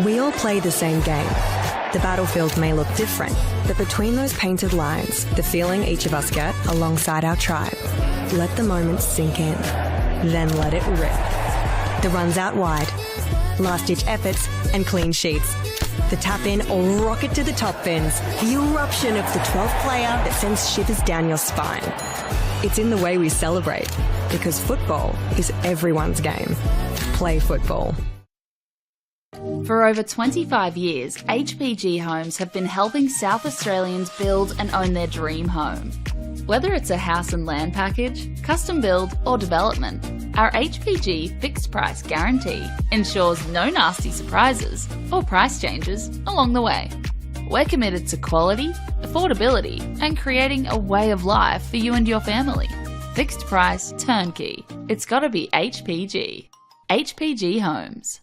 We all play the same game. The battlefield may look different, but between those painted lines, the feeling each of us get alongside our tribe. Let the moment sink in, then let it rip. The runs out wide, last-ditch efforts and clean sheets. The tap-in or rocket to the top bins. The eruption of the 12th player that sends shivers down your spine. It's in the way we celebrate, because football is everyone's game. Play football. For over 25 years, HPG Homes have been helping South Australians build and own their dream home. Whether it's a house and land package, custom build or development, our HPG fixed price guarantee ensures no nasty surprises or price changes along the way. We're committed to quality, affordability and creating a way of life for you and your family. Fixed price, turnkey. It's gotta be HPG. HPG Homes.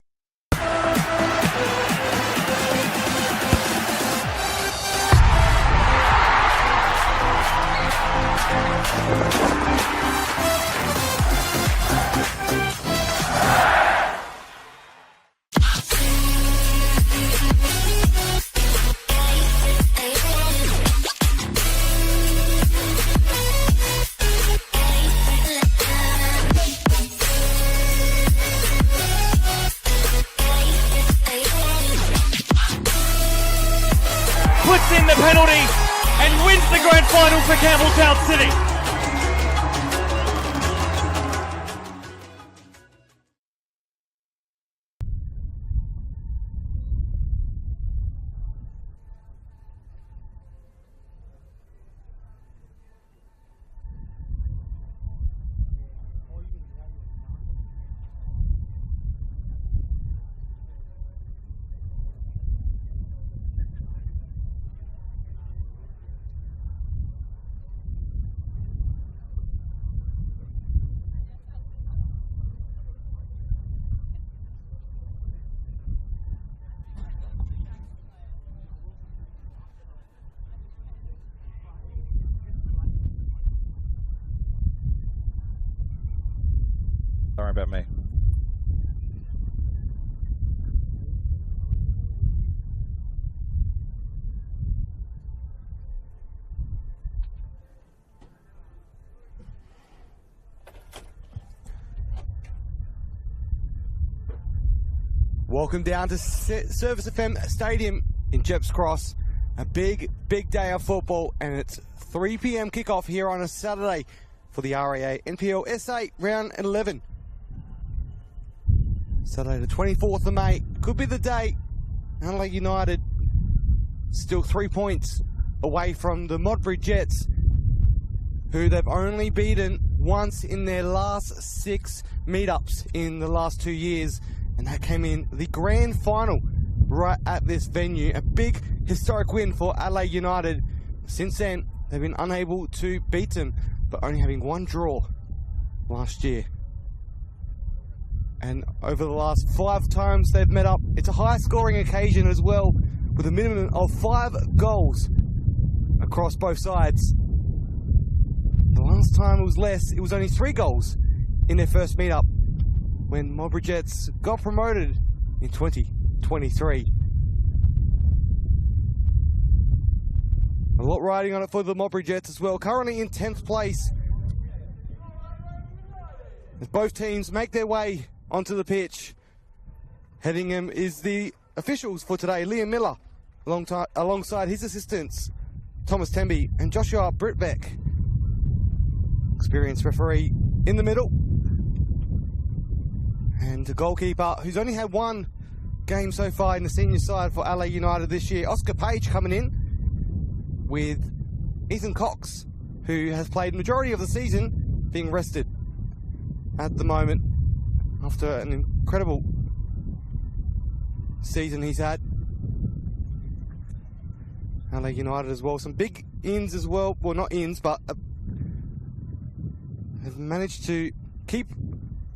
Puts in the penalty and wins the grand final for Campbelltown City. Sorry about me. Welcome down to Service FM Stadium in Jeps Cross. A big day of football, and it's 3 p.m. kickoff here on a Saturday for the RAA NPLSA Round 11. Saturday the 24th of May. Could be the day. Adelaide United still 3 points away from the Modbury Jets, who they've only beaten once in their last 6 meetups in the last 2 years. And that came in the grand final right at this venue. A big historic win for Adelaide United. Since then, they've been unable to beat them, but only having one draw last year. And over the last 5 times they've met up, it's a high scoring occasion as well, with a minimum of 5 goals across both sides. The last time it was less, it was only 3 goals in their first meetup when Modbury Jets got promoted in 2023. A lot riding on it for the Modbury Jets as well, currently in 10th place, as both teams make their way onto the pitch. Heading him is the officials for today, Liam Miller, alongside his assistants, Thomas Temby and Joshua Britbeck. Experienced referee in the middle. And the goalkeeper, who's only had 1 game so far in the senior side for Adelaide United this year, Oscar Page, coming in with Ethan Cox, who has played the majority of the season, being rested at the moment after an incredible season he's had. Adelaide United as well, some big ins as well, well not ins, but have managed to keep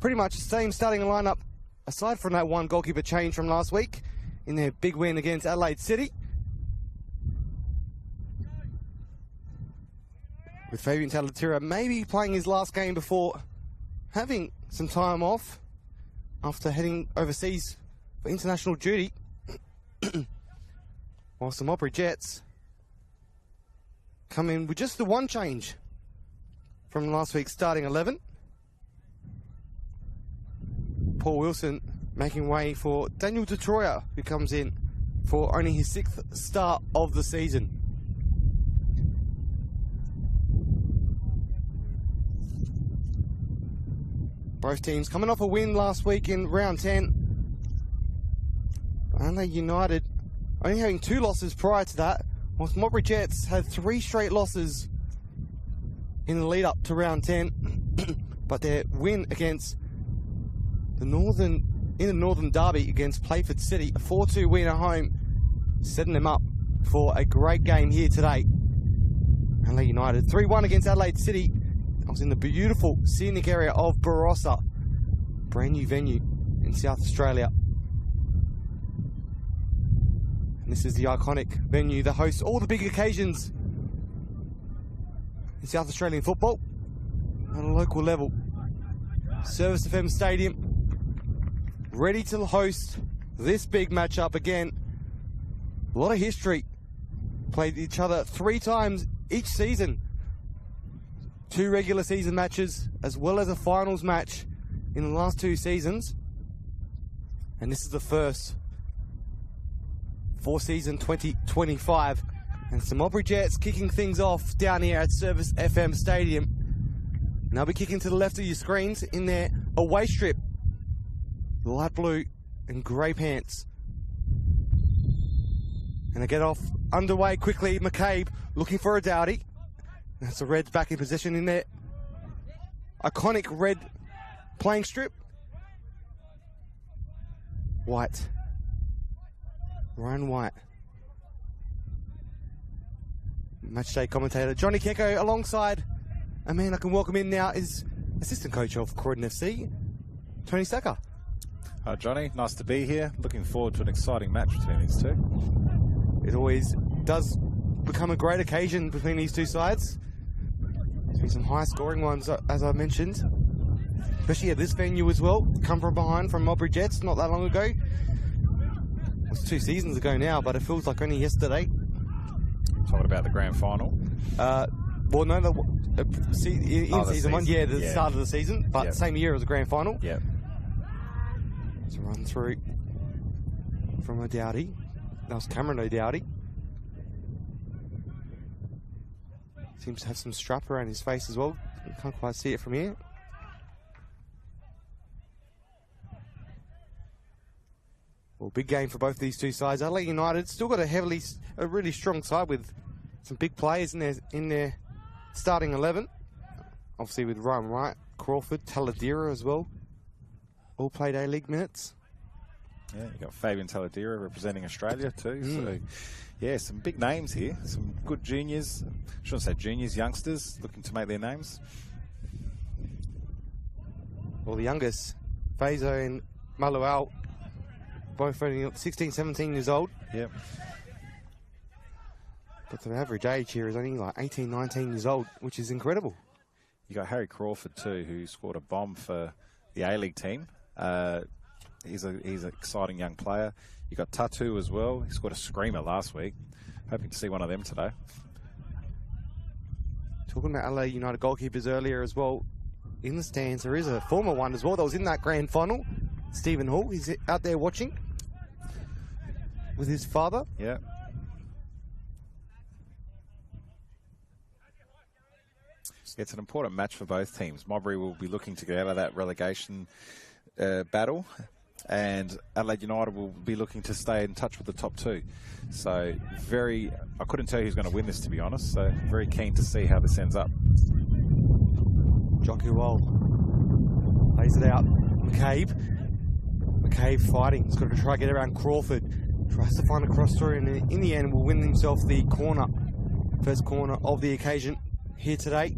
pretty much the same starting lineup, aside from that 1 goalkeeper change from last week in their big win against Adelaide City. With Fabian Talatira maybe playing his last game before having some time off after heading overseas for international duty. Whilst the Modbury Jets come in with just the one change from last week's starting 11. Paul Wilson making way for Daniel DeTroyer, who comes in for only his 6th start of the season. Both teams coming off a win last week in round 10. Adelaide United only having 2 losses prior to that, whilst Modbury Jets had 3 straight losses in the lead up to round 10. But their win against the Northern Derby against Playford City, a 4-2 win at home, setting them up for a great game here today. Adelaide United 3-1 against Adelaide City. I was in the beautiful scenic area of Barossa, brand new venue in South Australia. And this is the iconic venue that hosts all the big occasions in South Australian football at a local level. Service FM Stadium, ready to host this big matchup again. A lot of history. Played each other 3 times each season. 2 regular season matches, as well as a finals match in the last 2 seasons. And this is the first for season 2025. And some Modbury Jets kicking things off down here at Service FM Stadium. And they'll be kicking to the left of your screens in their away strip. The light blue and grey pants. And they get off underway quickly. McCabe looking for a Dowdy. That's the Reds back in position in their iconic red playing strip. White. Ryan White. Matchday commentator Johnny Kecko alongside a man I can welcome in now is assistant coach of Croydon FC, Tony Stacker. Hi Johnny, nice to be here. Looking forward to an exciting match between these two. It always does become a great occasion between these two sides. There's been some high scoring ones, as I mentioned, especially at this venue as well. Come from behind from Modbury Jets not that long ago. It was 2 seasons ago now, but it feels like only yesterday. Talking about the grand final. Well, no, in season 1, yeah, the start of the season, but same year as the grand final. Yeah. It's a run through from O'Dowdy. That was Cameron O'Dowdy. Seems to have some strap around his face as well. You can't quite see it from here. Well, big game for both these two sides. Adelaide United still got a really strong side with some big players in their starting 11. Obviously with Ryan Wright, Crawford, Taladera as well. All played A-League minutes. Yeah, you got Fabian Taladera representing Australia too. So, yeah, some big names here. Some good juniors. I shouldn't say juniors, youngsters looking to make their names. Well, the youngest, Fazo and Maluel, both only 16, 17 years old. Yep. But the average age here is only like 18, 19 years old, which is incredible. You got Harry Crawford too, who scored a bomb for the A-League team. He's an exciting young player. You got Tatu as well. He scored a screamer last week. Hoping to see one of them today. Talking about Adelaide United goalkeepers earlier as well, in the stands there is a former one as well that was in that grand final. Stephen Hall, he's out there watching with his father. Yeah. It's an important match for both teams. Modbury will be looking to get out of that relegation battle, and Adelaide United will be looking to stay in touch with the top 2. So I couldn't tell who's going to win this, to be honest, so very keen to see how this ends up. Jockey Wall lays it out. McCabe fighting. He's got to try to get around Crawford. Tries to find a cross through, and in the end will win himself the corner. First corner of the occasion here today.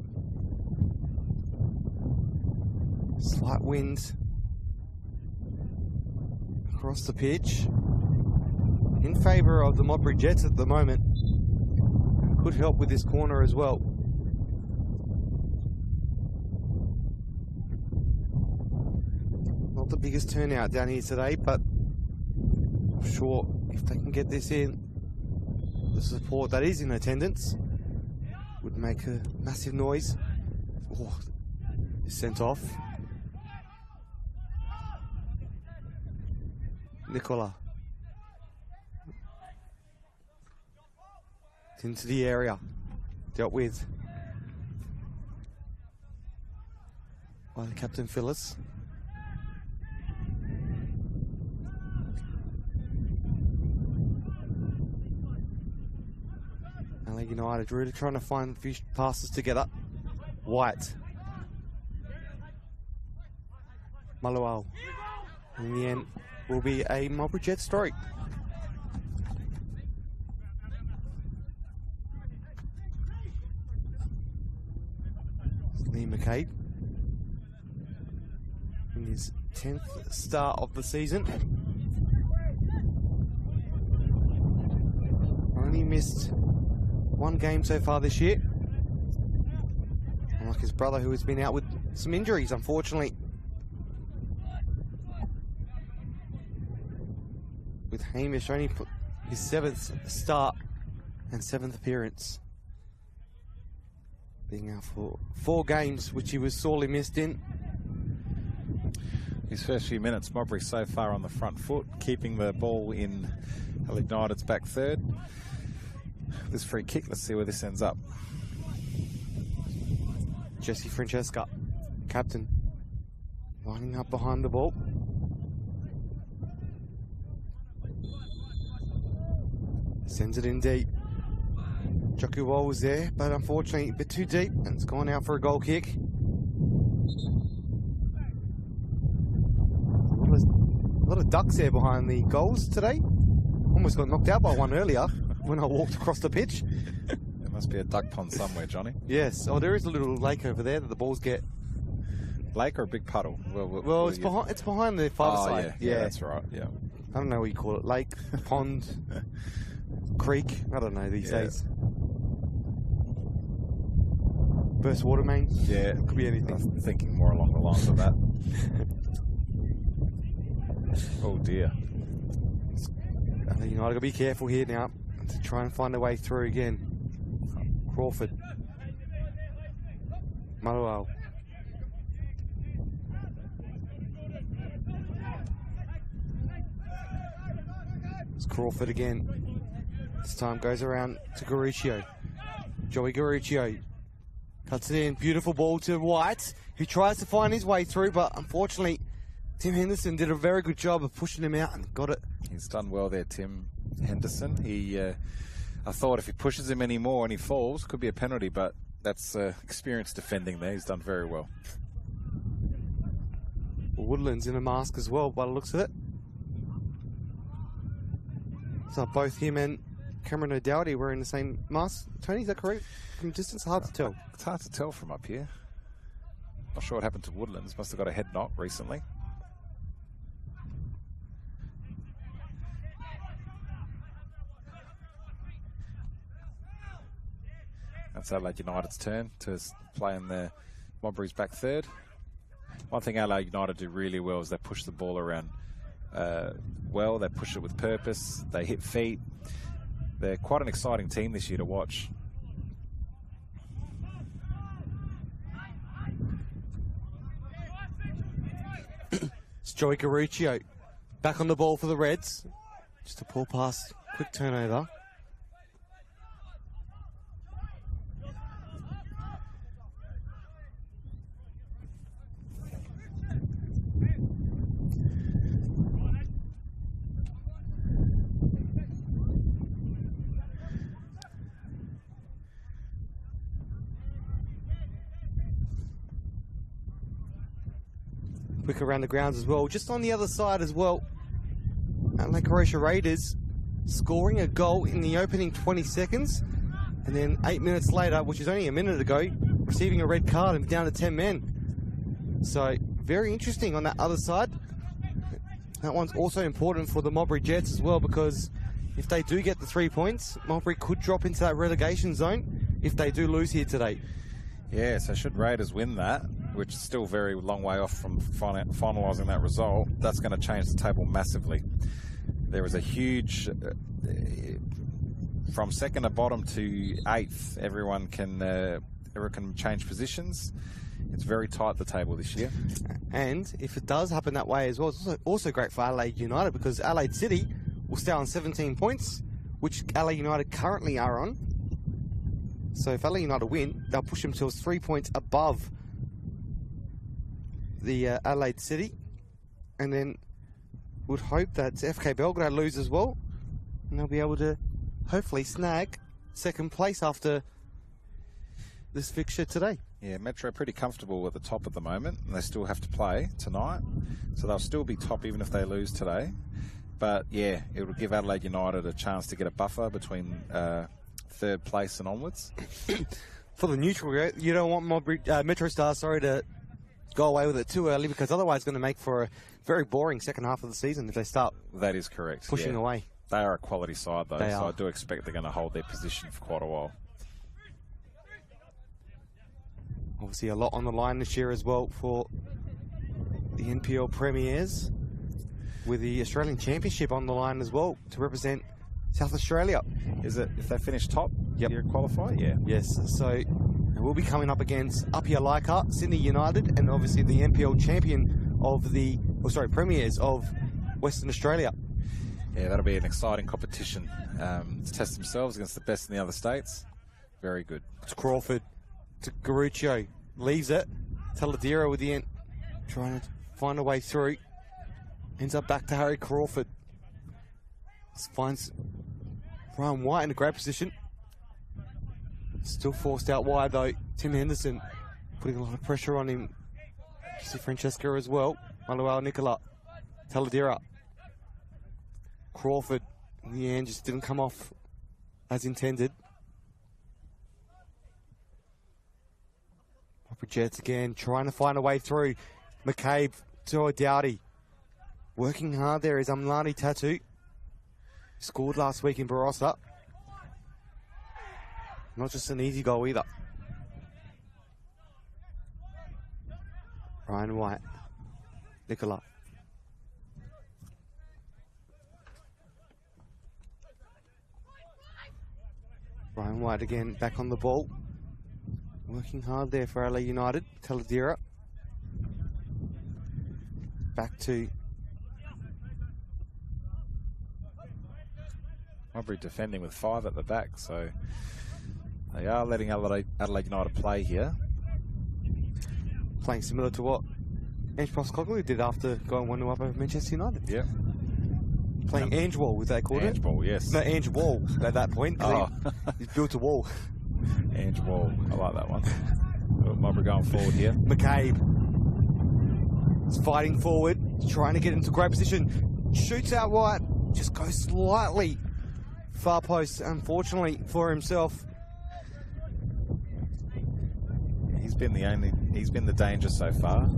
Slight wind across the pitch in favour of the Modbury Jets at the moment. Could help with this corner as well. Not the biggest turnout down here today, but I'm sure if they can get this in. The support that is in attendance would make a massive noise. Oh, it's sent off. Nicola. It's into the area. Dealt with by the captain Phyllis. Adelaide United really trying to find a few passes together. White. Malual. In the end, will be a Modbury Jet stroke. Lee McCabe in his 10th start of the season. Only missed one game so far this year. Unlike his brother, who has been out with some injuries, unfortunately. With Hamish only his 7th start and 7th appearance. Being out for 4 games, which he was sorely missed in. His first few minutes, Modbury so far on the front foot, keeping the ball in Adelaide United's back third. This free kick, let's see where this ends up. Jesse Francesca, captain, lining up behind the ball. Sends it in deep. Jokuwal was there, but unfortunately a bit too deep, and it's gone out for a goal kick. A lot of ducks there behind the goals today. Almost got knocked out by one earlier when I walked across the pitch. There must be a duck pond somewhere, Johnny. Yes. Oh, there is a little lake over there that the balls get. Lake or a big puddle? Well, it's behind the farther side. Yeah, that's right. Yeah. I don't know what you call it. Lake, pond, creek. I don't know these days. Burst water main? Yeah. Could be anything. I'm thinking more along the lines of that. Oh dear. You know, I've got to be careful here now to try and find a way through again. Crawford. Maruao. It's Crawford again. This time goes around to Garuccio. Joey Garuccio cuts it in. Beautiful ball to White, who tries to find his way through, but unfortunately Tim Henderson did a very good job of pushing him out and got it. He's done well there, Tim Henderson. I thought if he pushes him any more and he falls, could be a penalty, but that's experienced defending there. He's done very well. Woodland's in a mask as well, by the looks of it. So both him and Cameron O'Dowdy were in the same mask. Tony, is that correct? From distance, hard to tell. It's hard to tell from up here. Not sure what happened to Woodlands. Must have got a head knock recently. That's Adelaide United's turn to play in the Modbury's back third. One thing Adelaide United do really well is they push the ball around well. They push it with purpose. They hit feet. They're quite an exciting team this year to watch. It's Joey Garuccio back on the ball for the Reds. Just a poor pass, quick turnover. Quick around the grounds as well. Just on the other side as well, Adelaide Croatia Raiders scoring a goal in the opening 20 seconds, and then 8 minutes later, which is only a minute ago, receiving a red card and down to 10 men. So very interesting on that other side. That one's also important for the Modbury Jets as well, because if they do get the 3 points, Modbury could drop into that relegation zone if they do lose here today. Yeah, so should Raiders win that, which is still very long way off from finalising that result, that's going to change the table massively. there is a huge, from second to bottom to eighth, everyone can change positions. It's very tight, the table this year. And if it does happen that way as well, it's also great for Adelaide United, because Adelaide City will stay on 17 points, which Adelaide United currently are on. So if Adelaide United win, they'll push themselves 3 points above the Adelaide City. And then would hope that FK Belgrade lose as well, and they'll be able to hopefully snag second place after this fixture today. Yeah, Metro pretty comfortable at the top at the moment, and they still have to play tonight, so they'll still be top even if they lose today. But yeah, it will give Adelaide United a chance to get a buffer between third place and onwards. For the neutral, you don't want Metro Stars, to go away with it too early, because otherwise it's going to make for a very boring second half of the season if they start. That is correct. Pushing away. They are a quality side though, They so are. I do expect they're going to hold their position for quite a while. Obviously a lot on the line this year as well for the NPL Premiers, with the Australian Championship on the line as well to represent South Australia. Is it, if they finish top, Yep. you qualify? Yeah. Yes, so we'll be coming up against Upia Leichhardt, Sydney United, and obviously the NPL champion of Premiers of Western Australia. Yeah, that'll be an exciting competition to test themselves against the best in the other states. Very good. It's Crawford to Garuccio, leaves it. Taladero with the end, trying to find a way through. Ends up back to Harry Crawford. Finds Ryan White in a great position. Still forced out wide though. Tim Henderson putting a lot of pressure on him. Jesse Francesca as well. Manuel Nicola. Taladera. Crawford in the end just didn't come off as intended. Upper Jets again trying to find a way through. McCabe to Dowdy. Working hard there is Amlani Tattoo. Scored last week in Barossa. Not just an easy goal either. Ryan White. Nicola. Ryan White again back on the ball. Working hard there for LA United. Taladera. Back to Modbury defending with 5 at the back, so they are letting Adelaide United play here. playing similar to what Ange Postecoglou did after going 1-0 up over Manchester United. Yep. Playing Ange Wall, as they called it. Ange Wall, yes. No, Ange Wall at that point. Oh. He's built a wall. Ange Wall, I like that one. Modbury going forward here. McCabe is fighting forward, trying to get into great position. Shoots out wide, just goes slightly far post, unfortunately for himself. He's been the danger so far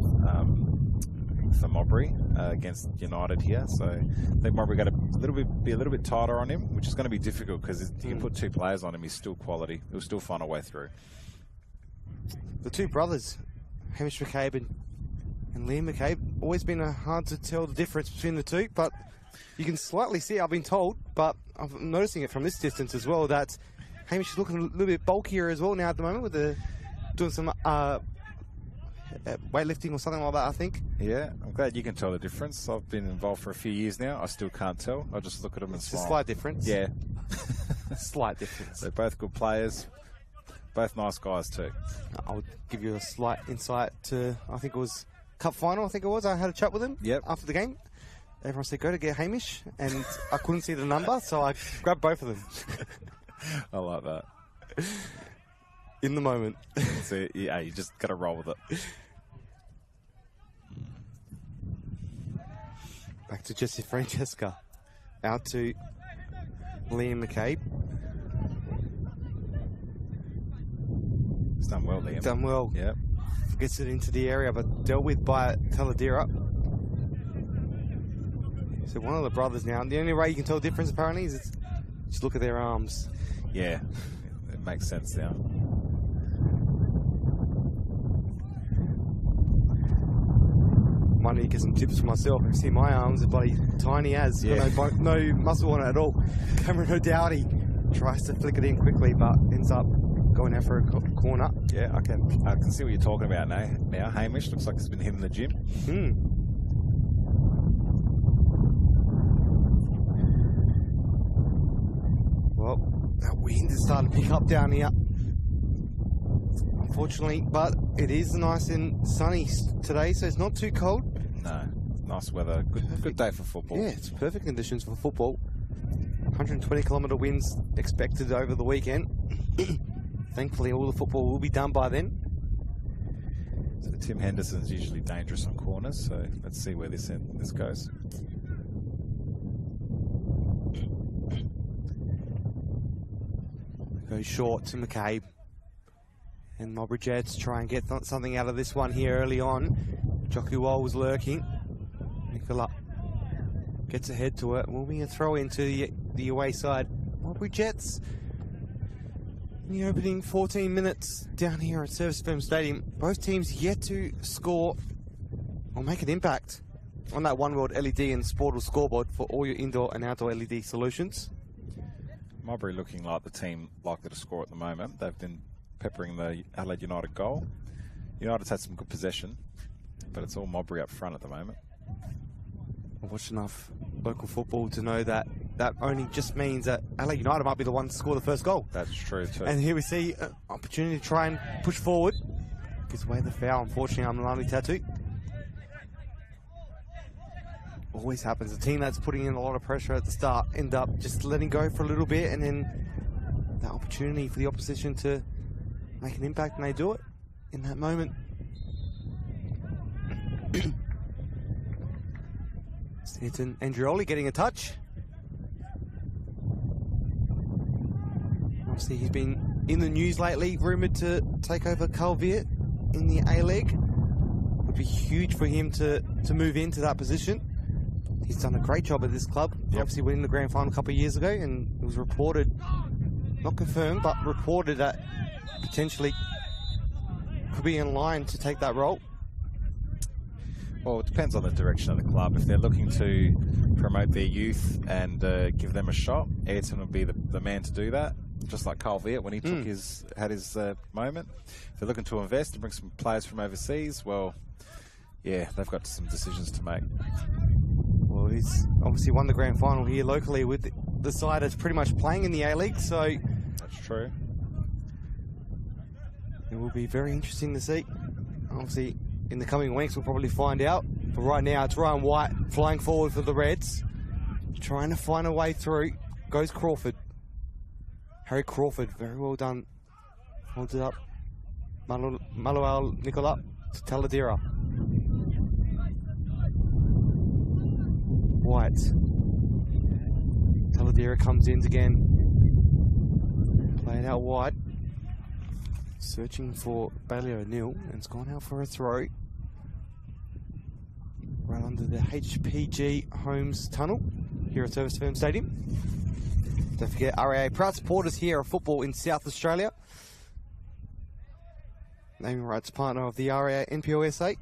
for Modbury against United here. So I think Modbury got to be a little bit tighter on him, which is going to be difficult because you can put 2 players on him. He's still quality. He'll still find a way through. The 2 brothers, Hamish McCabe and Liam McCabe, always been hard to tell the difference between the 2, but you can slightly see, I've been told, but I'm noticing it from this distance as well, that Hamish is looking a little bit bulkier as well now at the moment with doing some weightlifting or something like that, I think. Yeah, I'm glad you can tell the difference. I've been involved for a few years now. I still can't tell. I just look at them and smile. It's a slight difference. Yeah. Slight difference. They're both good players. Both nice guys too. I'll give you a slight insight to, I think it was Cup Final, I had a chat with him after the game. Everyone said, go to get Hamish, and I couldn't see the number, so I grabbed both of them. I like that. In the moment. So, yeah, you just got to roll with it. Back to Jesse Francesca. Out to Liam McCabe. He's done well, Liam. Done well. Yeah. Gets it into the area, but dealt with by Taladera. So one of the brothers now, and the only way you can tell the difference apparently is just look at their arms. Yeah, it makes sense now. Might need to get some tips for myself. You see my arms are bloody tiny as. Yeah. No muscle on it at all. Cameron O'Dowdy tries to flick it in quickly, but ends up going out for a corner. Yeah, I can see what you're talking about now. Hamish looks like he's been hitting the gym. Well, that wind is starting to pick up down here, unfortunately, but it is nice and sunny today, so it's not too cold. No, nice weather. Good day for football. Yeah, it's perfect conditions for football. 120-kilometre winds expected over the weekend. Thankfully, all the football will be done by then. So Tim Henderson's usually dangerous on corners, so let's see where this goes. Goes short to McCabe. And Modbury Jets try and get something out of this one here early on. Jockey Wall was lurking. Nicola gets ahead to it. Will be a throw into the away side. Modbury Jets in the opening 14 minutes down here at Service FM Stadium. Both teams yet to score or make an impact on that One World LED and Sportal scoreboard for all your indoor and outdoor LED solutions. Modbury looking like the team likely to score at the moment. They've been peppering the Adelaide United goal. United's had some good possession, but it's all Modbury up front at the moment. I watch enough local football to know that that only just means that Adelaide United might be the one to score the first goal. That's true too. And here we see an opportunity to try and push forward. Gives away the foul, unfortunately, on Milani Tattoo. Always happens. A team that's putting in a lot of pressure at the start end up just letting go for a little bit, and then that opportunity for the opposition to make an impact, and they do it in that moment. Stanton Andrioli getting a touch. Obviously, he's been in the news lately, rumoured to take over Calviert in the A-League. Would be huge for him to move into that position. He's done a great job at this club. Yep. Obviously winning the grand final a couple of years ago, and it was reported, not confirmed, but reported that potentially could be in line to take that role. Well, it depends on the direction of the club. If they're looking to promote their youth and give them a shot, Ayrton would be the man to do that. Just like Carl Viet when he had his moment. If they're looking to invest and bring some players from overseas, well, yeah, they've got some decisions to make. Well, he's obviously won the grand final here locally with the side that's pretty much playing in the A-League, so That's true. it will be very interesting to see. Obviously, in the coming weeks, we'll probably find out. But right now, it's Ryan White flying forward for the Reds, trying to find a way through. Goes Crawford. Harry Crawford, very well done. Holds it up. Manuel Nicola to Taladera. White. Taladera comes in again. Play it out wide. Searching for Bailey O'Neill, and it's gone out for a throw. Right under the HPG Homes tunnel here at Service FM Stadium. Don't forget, RAA, proud supporters here of football in South Australia. Naming rights partner of the RAA NPLSA.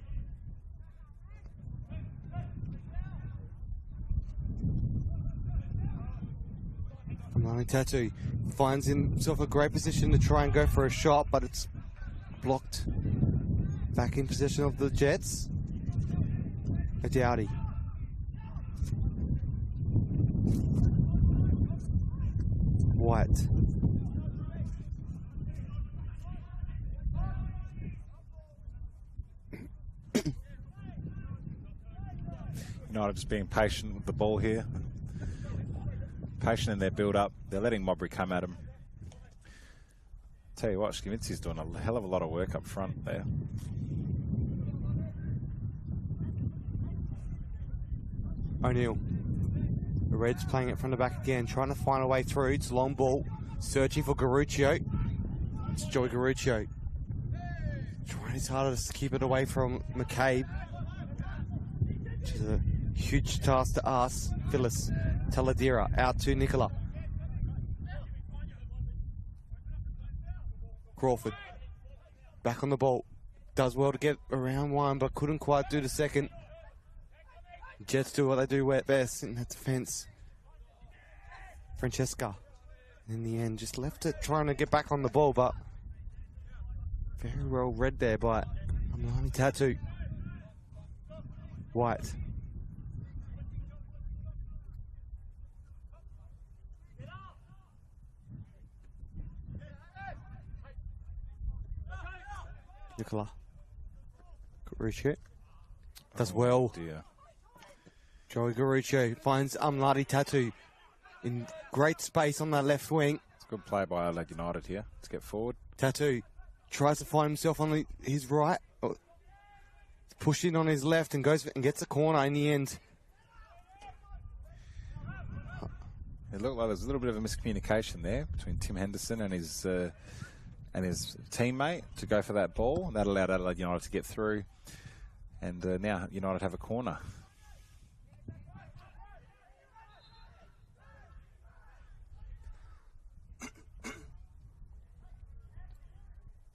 Milani Tattoo finds himself a great position to try and go for a shot, but it's blocked. Back in possession of the Jets. Dowdy. White. United just being patient with the ball here. Patient in their build-up. They're letting Modbury come at them. Tell you what, Schmitz's doing a hell of a lot of work up front there. O'Neill. The Reds playing it from the back again, trying to find a way through. It's a long ball, searching for Garuccio. It's Joey Garuccio. Trying his hardest to keep it away from McCabe, which is a huge task to ask. Phyllis Taladera out to Nicola. Crawford back on the ball. Does well to get around one, but couldn't quite do the second. Jets do what they do best in that defence. Francesca, in the end, just left it trying to get back on the ball, but very well read there by Amalani Tattoo. White. Nicola. Garuccio does well. Dear. Joey Garuccio finds Amalani Tattoo in great space on that left wing. It's a good play by Adelaide United here. Let's get forward. Tattoo tries to find himself on his right. Pushed in on his left and goes and gets a corner in the end. It looked like there's a little bit of a miscommunication there between Tim Henderson and his teammate to go for that ball. That allowed Adelaide United to get through. And now United have a corner.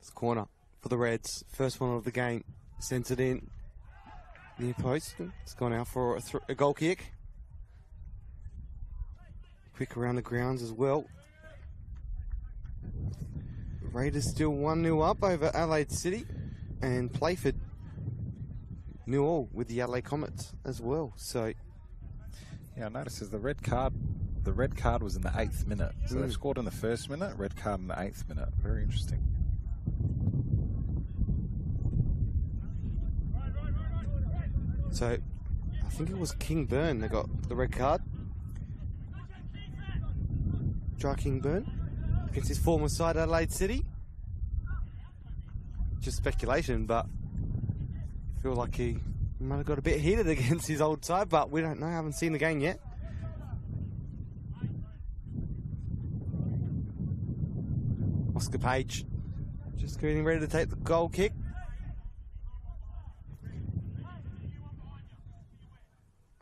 It's a corner for the Reds. First one of the game. Sends it in. Near post. It's gone out for a goal kick. Quick around the grounds as well. Raiders still 1-0 up over Adelaide City. And Playford 0-0 with the Adelaide Comets as well. So yeah, I noticed the red card was in the 8th minute. So they've scored in the 1st minute, red card in the 8th minute. Very interesting. So I think it was King Byrne that got the red card. Dry King Byrne against his former side Adelaide City. Just speculation, but I feel like he might have got a bit heated against his old side, but we don't know. I haven't seen the game yet. Oscar Page just getting ready to take the goal kick.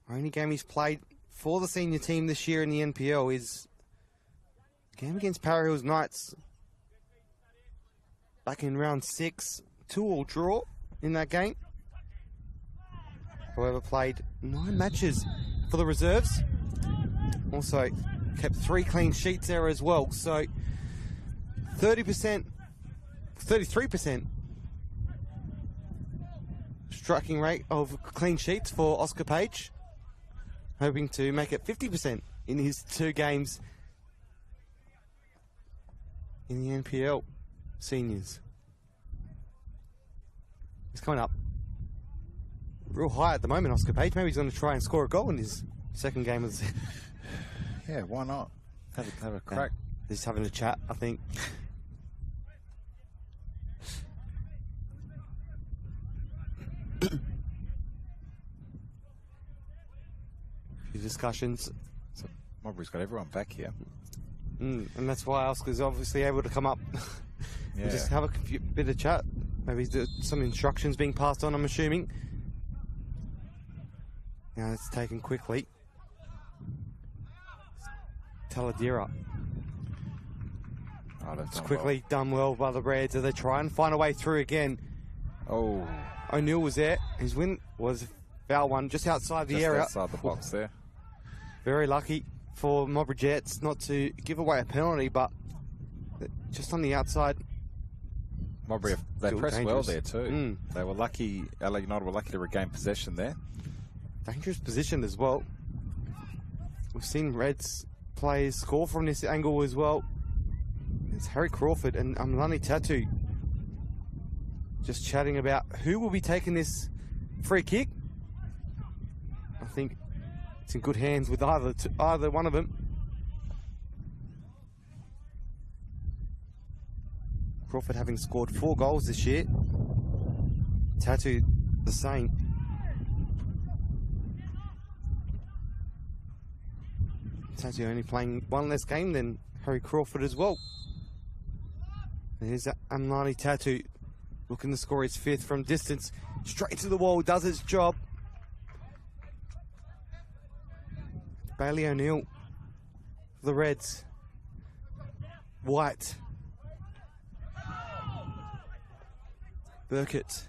Only game he's played for the senior team this year in the NPL is the game against Para Hills Knights back in round 6. 2-2 draw in that game. However, played 9 matches for the reserves. Also kept 3 clean sheets there as well. So 33% striking rate of clean sheets for Oscar Page. Hoping to make it 50% in his 2 games in the NPL seniors. He's coming up real high at the moment, Oscar Page. Maybe he's going to try and score a goal in his 2nd game of the season. Yeah, why not? Have a crack. He's having a chat, I think. Few discussions. So Modbury's got everyone back here. And that's why Oscar's obviously able to come up and just have a bit of chat. Maybe some instructions being passed on, I'm assuming. Now it's taken quickly. Taladera. Oh, that's It's quickly done well by the Reds as they try and find a way through again. Oh. O'Neill was there. His win was foul one just outside the area. Outside the box there. Very lucky for Modbury Jets not to give away a penalty, but just on the outside. Modbury, they Still pressed dangerous. well there too. They were lucky. Adelaide United were lucky to regain possession there. Dangerous position as well. We've seen Reds players score from this angle as well. It's Harry Crawford and Amalani Tattoo just chatting about who will be taking this free kick. I think it's in good hands with either one of them. Crawford having scored 4 goals this year. Tattoo the same. Tattoo only playing 1 less game than Harry Crawford as well. There's Amalani Tattoo looking to score his 5th from distance. Straight to the wall, does its job. Bailey O'Neill for the Reds. White. Burkett.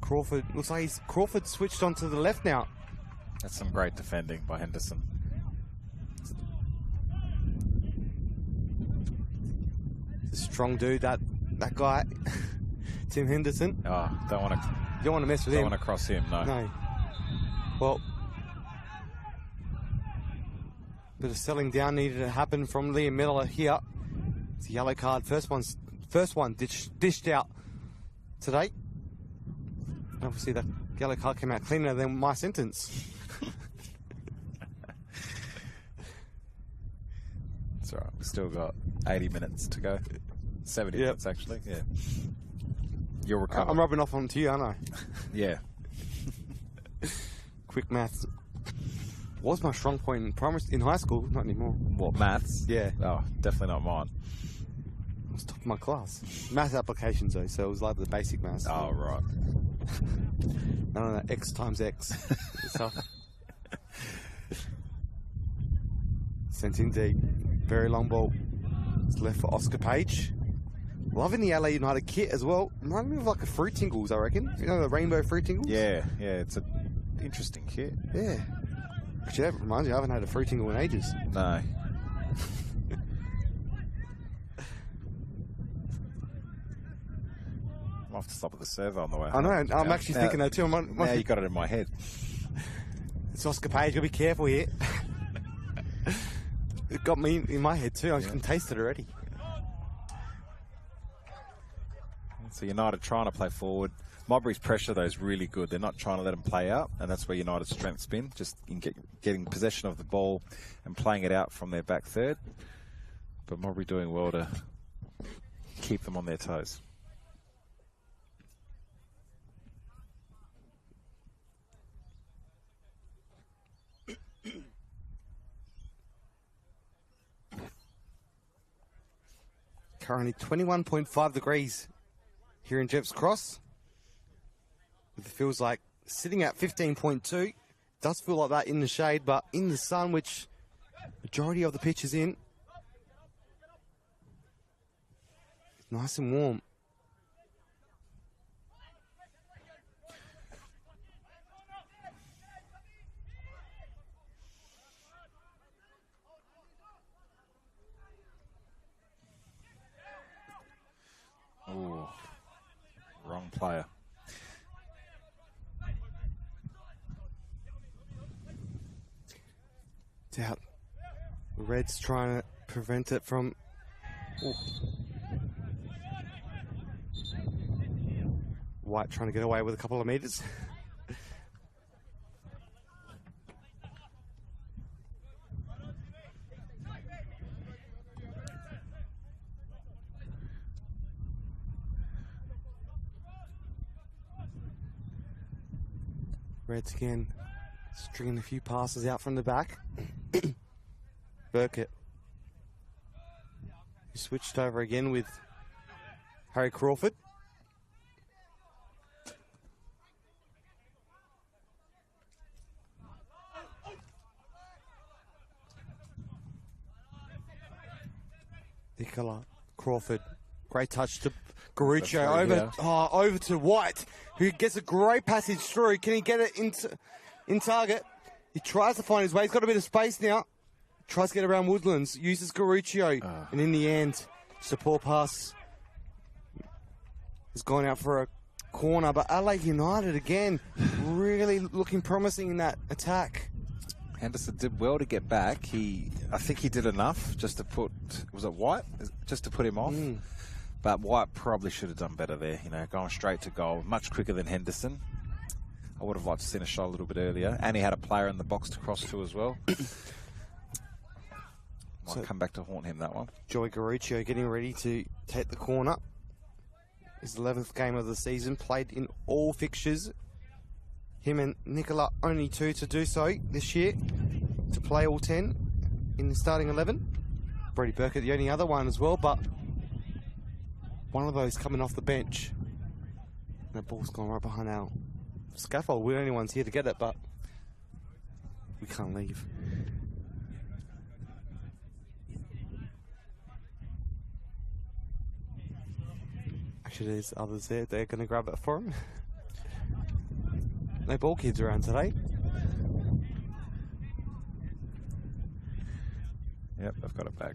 Crawford, looks like Crawford switched onto the left now. That's some great defending by Henderson. It's a strong dude, that guy, Tim Henderson. Oh, you don't want to mess with him. Don't want to cross him, no. No. Well, bit of settling down needed to happen from Liam Miller here. It's a yellow card. First one dished out today. Obviously, the yellow card came out cleaner than my sentence. It's all right. We've still got 80 minutes to go. 70 minutes, actually. Yeah. You'll recover. I'm rubbing off onto you, aren't I? Yeah. Quick maths. Was my strong point in high school, not anymore. What, maths? Yeah. Oh, definitely not mine. I was top of my class. Math applications, though, so it was like the basic maths. Oh, right. I don't know, X times X stuff. Sent in deep. Very long ball. It's left for Oscar Page. Loving the LA United kit as well. Reminding me of like a Fruit Tingles, I reckon. You know, the rainbow Fruit Tingles? Yeah, it's an interesting kit. Yeah. Actually, that reminds me, I haven't had a Fruit Tingle in ages. No. I'll have to stop at the server on the way. I know, I'm actually thinking that too. Now you got it in my head. It's Oscar Page, gotta be careful here. It got me in my head too, I can taste it already. So United trying to play forward. Modbury's pressure, though, is really good. They're not trying to let them play out, and that's where United's strength's been, just in getting possession of the ball and playing it out from their back third. But Modbury doing well to keep them on their toes. Currently 21.5 degrees here in Jeff's Cross. It feels like sitting at 15.2. Does feel like that in the shade, but in the sun, which majority of the pitch is in, it's nice and warm. Ooh, wrong player. It's out. The Reds trying to prevent it from... Ooh. White trying to get away with a couple of meters. Reds again, stringing a few passes out from the back. Burkett. He switched over again with Harry Crawford. Nicola Crawford. Great touch to Garuccio. Over to White, who gets a great passage through. Can he get it in target? He tries to find his way. He's got a bit of space now. Tries to get around Woodlands. Uses Garuccio. And in the end, just a poor pass. He's gone out for a corner. But Adelaide United, again, really looking promising in that attack. Henderson did well to get back. I think he did enough just to put... Was it White? Just to put him off. But White probably should have done better there, you know, going straight to goal, much quicker than Henderson. I would have liked to seen a shot a little bit earlier. And he had a player in the box to cross to as well. Might come back to haunt him, that one. Joey Garuccio getting ready to take the corner. His 11th game of the season, played in all fixtures. Him and Nicola only two to do so this year, to play all 10 in the starting 11. Brady Burkett the only other one as well, but one of those coming off the bench. And the ball's gone right behind our scaffold. We're the only ones here to get it, but we can't leave. Actually, there's others there. They're going to grab it for him. No ball kids around today. Yep, I've got it back.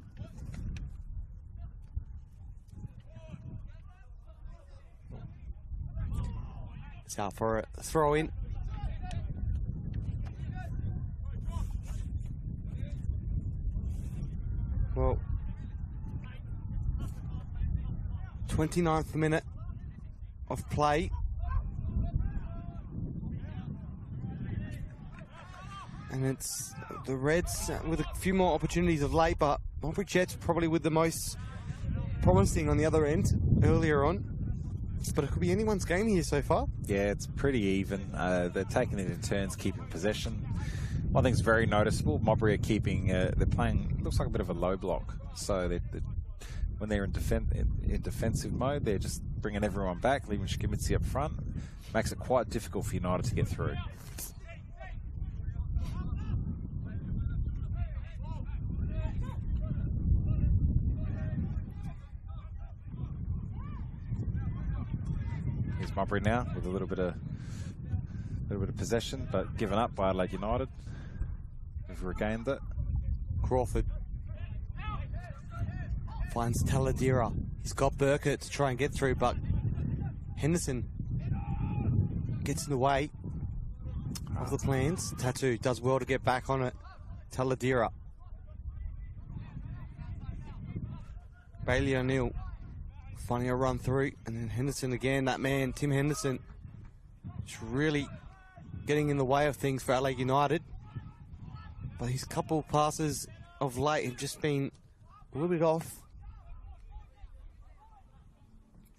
It's out for a throw in. Well, 29th minute of play. And it's the Reds with a few more opportunities of late, but Modbury Jets probably with the most promising on the other end earlier on. But it could be anyone's game here so far. Yeah, it's pretty even. They're taking it in turns, keeping possession. One thing's very noticeable, Modbury are keeping, they're playing, looks like a bit of a low block. So when they're in defensive mode, they're just bringing everyone back, leaving Schmitzi up front. Makes it quite difficult for United to get through. Here's Modbury now with a little bit of possession, but given up by Adelaide United. We've regained it. Crawford finds Taladera. He's got Burkett to try and get through, but Henderson gets in the way of the plans. Tattoo does well to get back on it. Taladera. Bailey O'Neill finding a run through, and then Henderson again. That man, Tim Henderson, is really getting in the way of things for Adelaide United. But his couple of passes of late have just been a little bit off.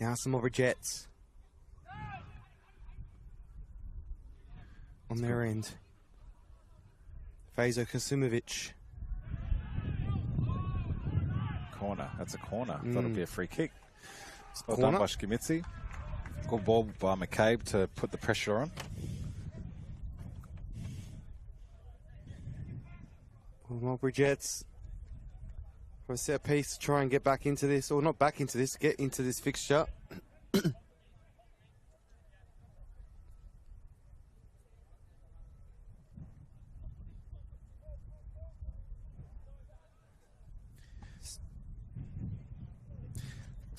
Now some Modbury Jets on their end. Fazo Kasimovic. Corner. That's a corner. That'll be a free kick. Well Corner. done by Schmitzi. Good ball by McCabe to put the pressure on. Well, Modbury Jets for a set piece to try and get back into this, or not back into this, get into this fixture. Looks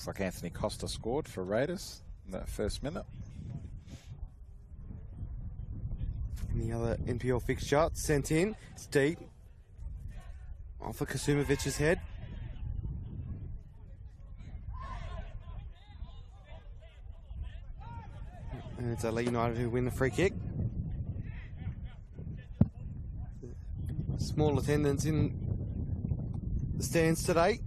like Anthony Costa scored for Raiders in that first minute. And the other NPL fixture sent in. It's deep. Off of Kasumovic's head. And it's Adelaide United who win the free kick. Small attendance in the stands today.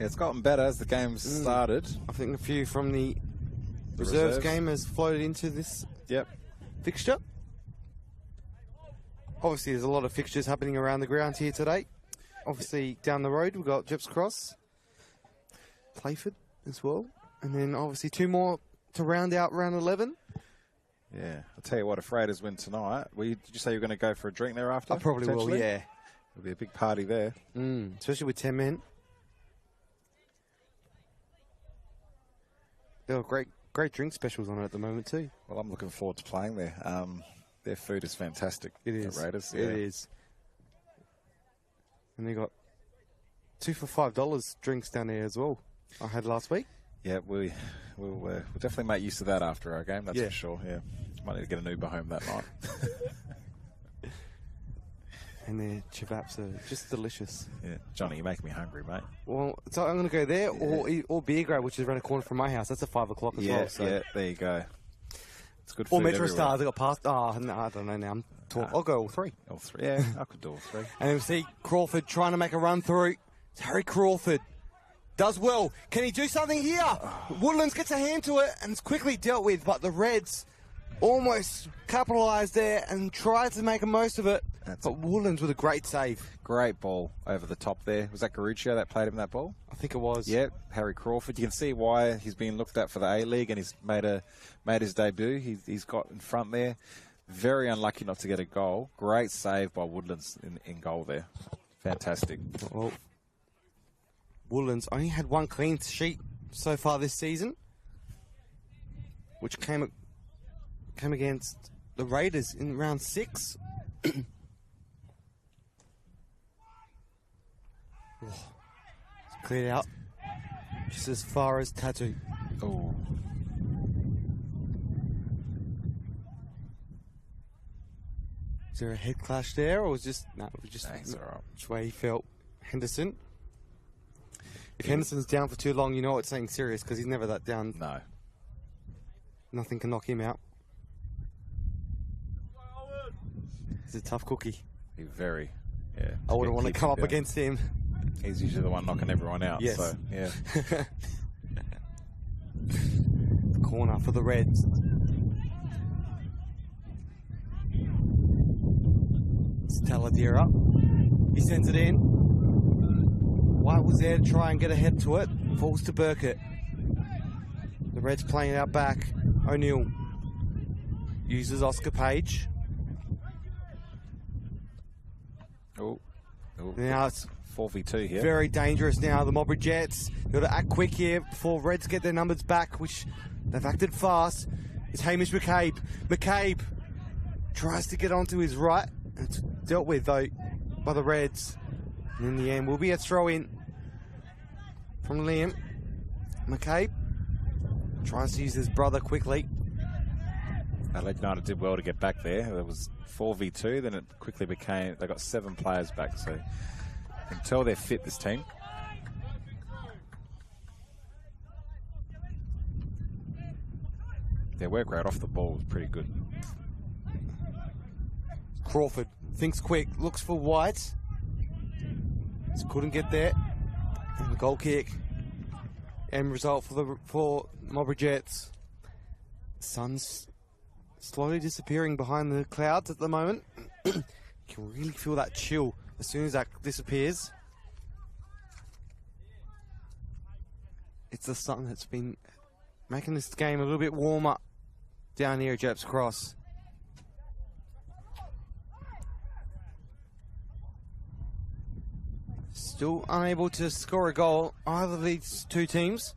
Yeah, it's gotten better as the game started. I think a few from the reserves game has floated into this fixture. Obviously, there's a lot of fixtures happening around the ground here today. Obviously, down the road, we've got Jeps Cross, Playford as well. And then, obviously, two more to round out round 11. Yeah, I'll tell you what, if Raiders win tonight, did you say you were going to go for a drink thereafter? I probably will, yeah. It'll be a big party there. Especially with 10 men. There are great drink specials on it at the moment, too. Well, I'm looking forward to playing there. Their food is fantastic. It is. At Raiders. It is. And they got 2 for $5 drinks down there as well. I had last week. Yeah, we'll definitely make use of that after our game, that's for sure. Yeah, might need to get an Uber home that night. And their chivaps are just delicious. Yeah, Johnny, you're making me hungry, mate. Well, so I'm going to go there or Beer Grade, which is around the corner from my house. That's at 5 o'clock as well. So. Yeah, there you go. It's good food or Metro everywhere. Stars, they got past. Oh, no, I don't know now. I'll go all three. All three, yeah, I could do all three. And we see Crawford trying to make a run through. It's Harry Crawford. Does well. Can he do something here? Woodlands gets a hand to it and it's quickly dealt with, but the Reds almost capitalised there and tried to make the most of it. But Woodlands with a great save. Great Ball over the top there. Was that Garuccio that played him that ball? I think it was. Yeah, Harry Crawford. You can see why he's being looked at for the A-League and he's made his debut. He's got in front there. Very unlucky not to get a goal. Great save by Woodlands in goal there. Fantastic. Well, Woodlands only had one clean sheet so far this season, which came against the Raiders in round 6. Cleared out. Just as far as Tattoo. Oh. Is there a head clash there, or was just no? Just Thanks, all right. which way he felt. Henderson. If Henderson's down for too long, you know it's something serious because he's never that down. No. Nothing can knock him out. He's a tough cookie. He's very. Yeah. I wouldn't want to come up down against him. He's usually the one knocking everyone out. Yes. So, yeah. The corner for the Reds. It's Taladera. He sends it in. White was there to try and get ahead to it. Falls to Burkett. The Reds playing it out back. O'Neill uses Oscar Page. Oh. Now it's 4v2 here. very dangerous now. The Modbury Jets got to act quick here before Reds get their numbers back, which they've acted fast. It's Hamish McCabe. McCabe tries to get onto his right. It's dealt with though by the Reds. And in the end will be a throw in from Liam. McCabe tries to use his brother quickly. Adelaide United did well to get back there. There was 4v2, then it quickly became, they got 7 players back, so you can tell they're fit, this team. Their work rate off the ball was pretty good. Crawford thinks quick, looks for White. Just couldn't get there. And the goal kick. End result for Modbury Jets. Sun's slowly disappearing behind the clouds at the moment. You can really feel that chill as soon as that disappears. It's the sun that's been making this game a little bit warmer down here at Jeps Cross. Still unable to score a goal, either of these two teams.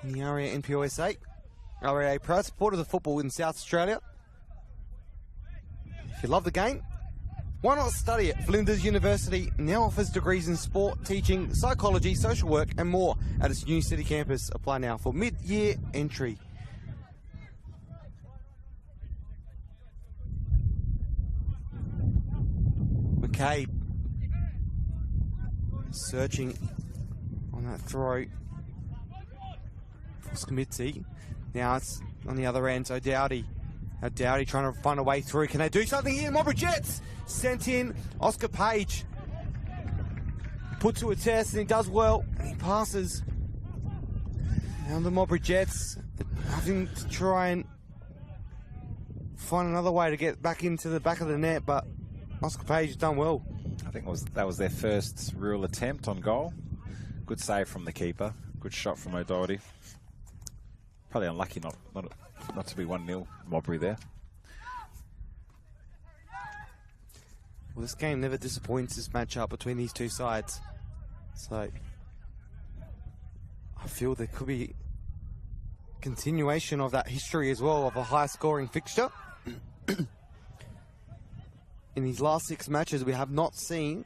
In the area NPLSA. RA, proud supporter of the football in South Australia. If you love the game, why not study it? Flinders University now offers degrees in sport, teaching, psychology, social work and more at its new city campus. Apply now for mid-year entry. McCabe searching on that throw. For Scamitzi. Now it's on the other end, so Dowdy. Now Dowdy trying to find a way through. Can they do something here? Modbury Jets sent in. Oscar Page put to a test and he does well. And he passes. Now the Modbury Jets having to try and find another way to get back into the back of the net, but Oscar Page has done well. I think that was their first real attempt on goal. Good save from the keeper. Good shot from O'Doherty. Probably unlucky not to be 1-0 Modbury there. Well, this game never disappoints, this matchup between these two sides. So I feel there could be continuation of that history as well of a high-scoring fixture. In these last 6 matches, we have not seen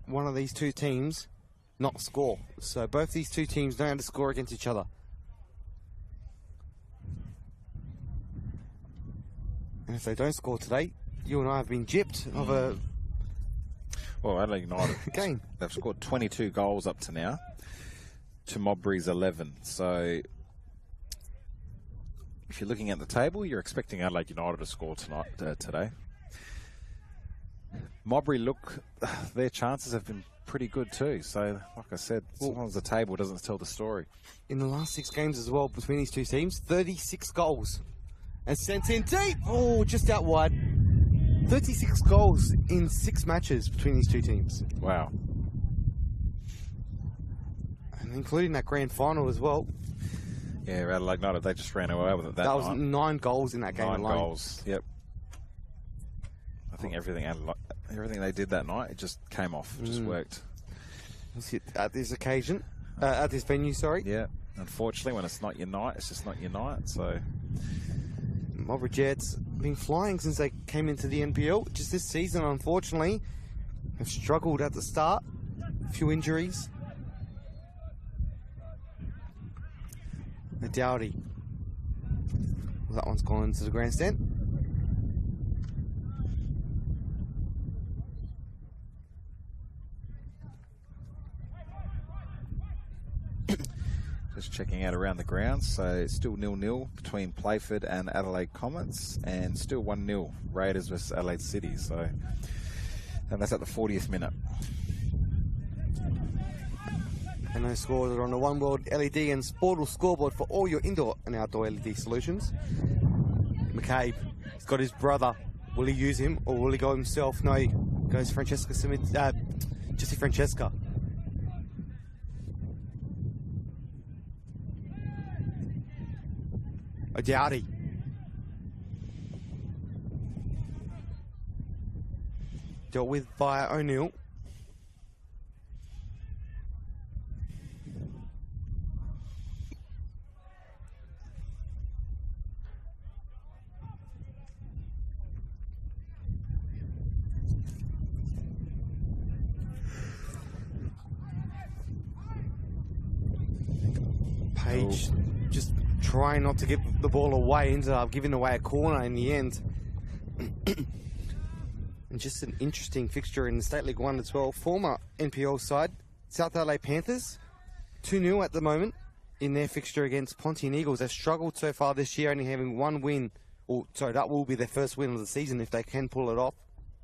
one of these two teams not score. So both these two teams know how to score against each other. And if they don't score today, you and I have been gypped of a Well, Adelaide United game. They've scored 22 goals up to now to Modbury's 11. So if you're looking at the table, you're expecting Adelaide United to score today. Modbury, their chances have been pretty good too. So, like I said, sometimes the table doesn't tell the story. In the last 6 games as well between these two teams, 36 goals. And sent in deep. Oh, just out wide. 36 goals in 6 matches between these two teams. Wow. And including that grand final as well. Yeah, Adelaide United, they just ran away with it that night. That was 9 goals in that game 9 alone. goals, yep. I think everything they did that night, it just came off, just worked. At this occasion, at this venue, sorry. Yeah, unfortunately, when it's not your night, it's just not your night, so... Modbury Jets been flying since they came into the NPL. Just this season, unfortunately, have struggled at the start. A few injuries. Dowdy. Well, that one's gone into the grandstand. Just checking out around the grounds, so it's still 0-0 between Playford and Adelaide Comets, and still 1-0 Raiders versus Adelaide City. So, and that's at the 40th minute. And those scores are on the One World LED and Sportal scoreboard for all your indoor and outdoor LED solutions. McCabe, he's got his brother. Will he use him or will he go himself? No, he goes Francesca Smith, Jesse Francesca. O'Dowdy. Dealt with by O'Neill. Page just trying not to give the ball away, ended up giving away a corner in the end. And just an interesting fixture in the State League 1 as well. Former NPL side, South Adelaide Panthers, 2-0 at the moment in their fixture against Pontian Eagles. They've struggled so far this year, only having one win. Sorry, that will be their first win of the season if they can pull it off.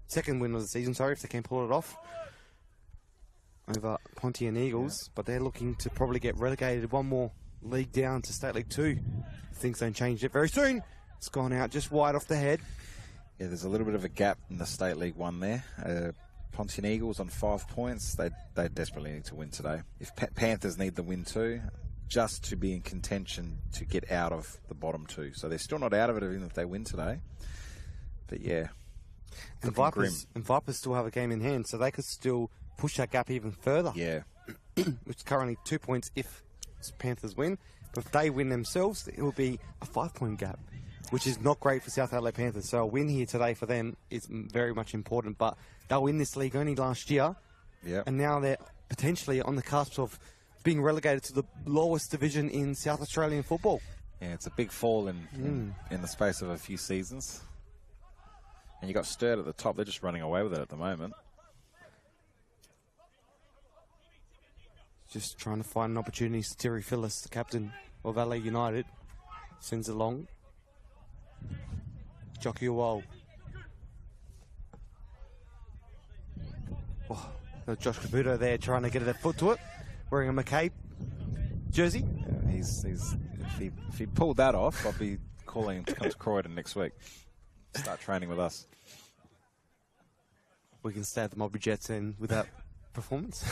Second win of the season, sorry, if they can pull it off over Pontian Eagles. Yeah. But they're looking to probably get relegated one more league down to State League 2. Things don't change it very soon. It's gone out just wide off the head. Yeah, there's a little bit of a gap in the State League 1 there. Pontian Eagles on 5 points. They desperately need to win today. If Panthers need the win too, just to be in contention to get out of the bottom 2. So they're still not out of it even if they win today. But yeah. And Vipers still have a game in hand, so they could still push that gap even further. Yeah. Which is currently 2 points if Panthers win. But if they win themselves, it will be a 5-point gap, which is not great for South Adelaide Panthers. So a win here today for them is very much important. But they'll win this league only last year. Yep. And now they're potentially on the cusp of being relegated to the lowest division in South Australian football. Yeah, it's a big fall in the space of a few seasons. And you got Sturt at the top. They're just running away with it at the moment. Just trying to find an opportunity. Terry Phillips, the captain of Adelaide United, sends it long. Jockey Wall. Oh, Josh Caputo there trying to get a foot to it, wearing a McCabe jersey. Yeah, if he pulled that off, I'd be calling him to come to Croydon next week. Start training with us. We can stay at the Modbury Jets in with that performance.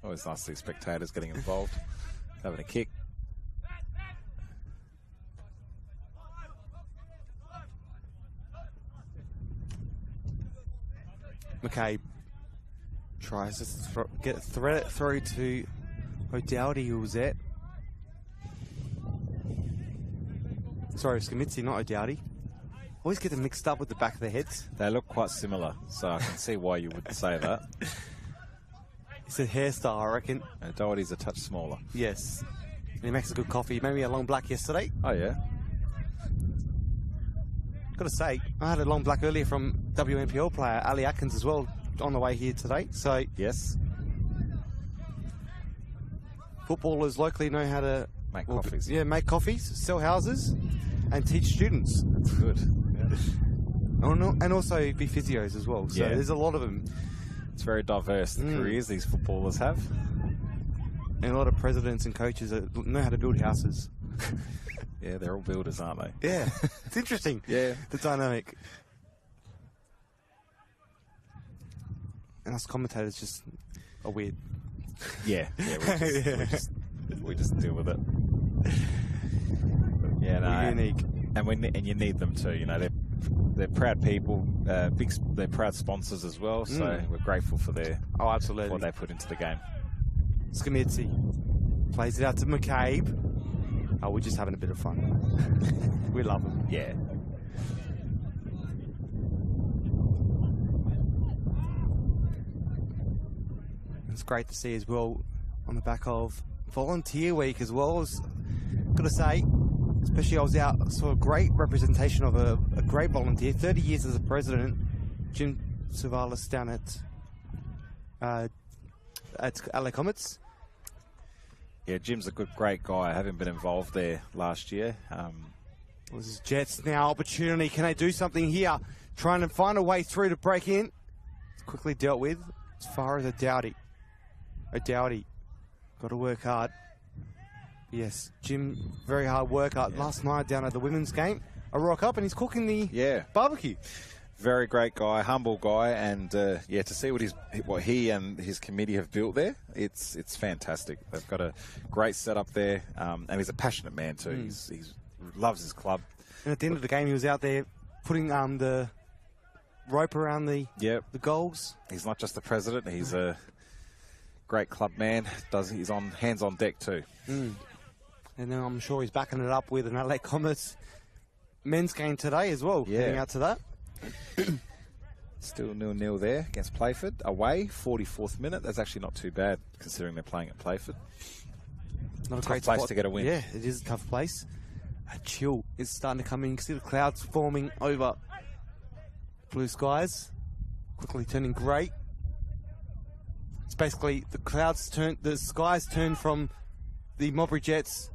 Always nice to see spectators getting involved, having a kick. McCabe tries to thread it through to O'Dowdy, who was there. Sorry, Skamitzi, not O'Dowdy. Always get them mixed up with the back of their heads. They look quite similar, so I can see why you would say that. It's a hairstyle, I reckon. Doherty's a touch smaller. Yes. And he makes a good coffee. He made me a long black yesterday. Oh, yeah? Got to say, I had a long black earlier from WNPL player Ali Atkins as well on the way here today. So yes, footballers locally know how to make coffees. Yeah, make coffees, sell houses, and teach students. That's good. Yeah. And also be physios as well. So there's a lot of them. It's very diverse, the careers these footballers have. And a lot of presidents and coaches that know how to build houses. Yeah, they're all builders, aren't they? Yeah, it's interesting. Yeah. The dynamic. And us commentators just are weird. Yeah, we just deal with it. Yeah, no, we're unique. And you need them too. You know, they're proud people, they're proud sponsors as well. So we're grateful for absolutely what they put into the game. Skamitzi plays it out to McCabe. Oh, we're just having a bit of fun. We love them. Yeah. It's great to see as well on the back of Volunteer Week as well. I was got to say, especially I was out, saw a great representation of a great volunteer, 30 years as a president, Jim Savalas down at LA Comets. Yeah, Jim's a great guy. I haven't been involved there last year. This is Jets now, opportunity. Can they do something here? Trying to find a way through to break in. It's quickly dealt with as far as O'Dowdy. Got to work hard. Yes, Jim, very hard worker. Yeah. Last night down at the women's game, I rock up and he's cooking the barbecue. Very great guy, humble guy, and to see what he and his committee have built there, it's fantastic. They've got a great setup there, and he's a passionate man too. He loves his club. And at the end of the game, he was out there putting the rope around the goals. He's not just the president; he's a great club man. He's on hands on deck too. And then I'm sure he's backing it up with an Adelaide Comets men's game today as well. Yeah. Getting out to that. Still 0-0 there against Playford. Away, 44th minute. That's actually not too bad considering they're playing at Playford. Not a tough great place spot to get a win. Yeah, it is a tough place. A chill is starting to come in. You can see the clouds forming over blue skies. Quickly turning grey. It's basically the skies turn from the Modbury Jets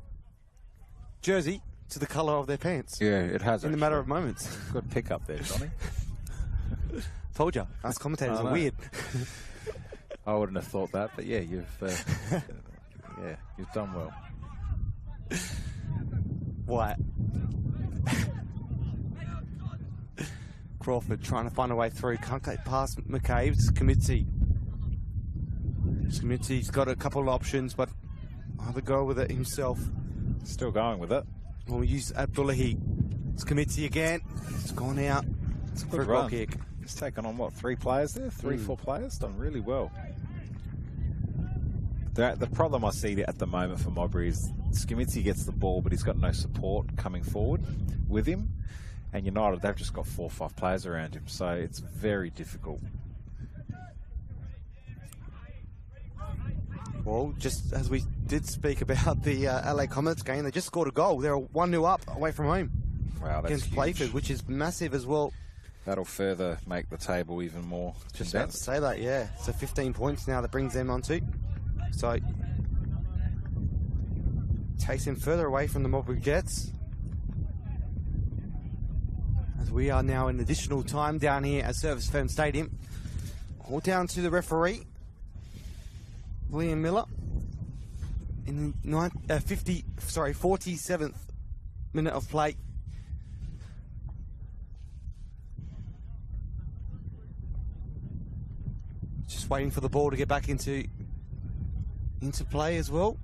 jersey to the colour of their pants. Yeah, it has. In a matter of moments. Good pick up there, Johnny. Told you, us commentators are weird. I wouldn't have thought that, but yeah, you've done well. What? Crawford trying to find a way through. Can't get past McCabe. Smitsy's got a couple of options, but either go with it himself. Still going with it. We'll use Abdullahi. It's Committee again. It's gone out. It's a for good a goal run. kick. He's taken on, what, 3 players there? 4 players? Done really well. The problem I see at the moment for Modbury is Scamitzi gets the ball, but he's got no support coming forward with him. And United, they've just got 4 or 5 players around him, so it's very difficult. Well, just as we did speak about the LA Comets game, they just scored a goal. They're 1-0 up away from home. Wow, that's against Playford, which is massive as well. That'll further make the table even more Just about to say that, yeah. So 15 points now that brings them on to. So takes him further away from the Modbury Jets. As we are now in additional time down here at Service Firm Stadium. All down to the referee, William Miller, in the 47th minute of play. Just waiting for the ball to get back into play as well.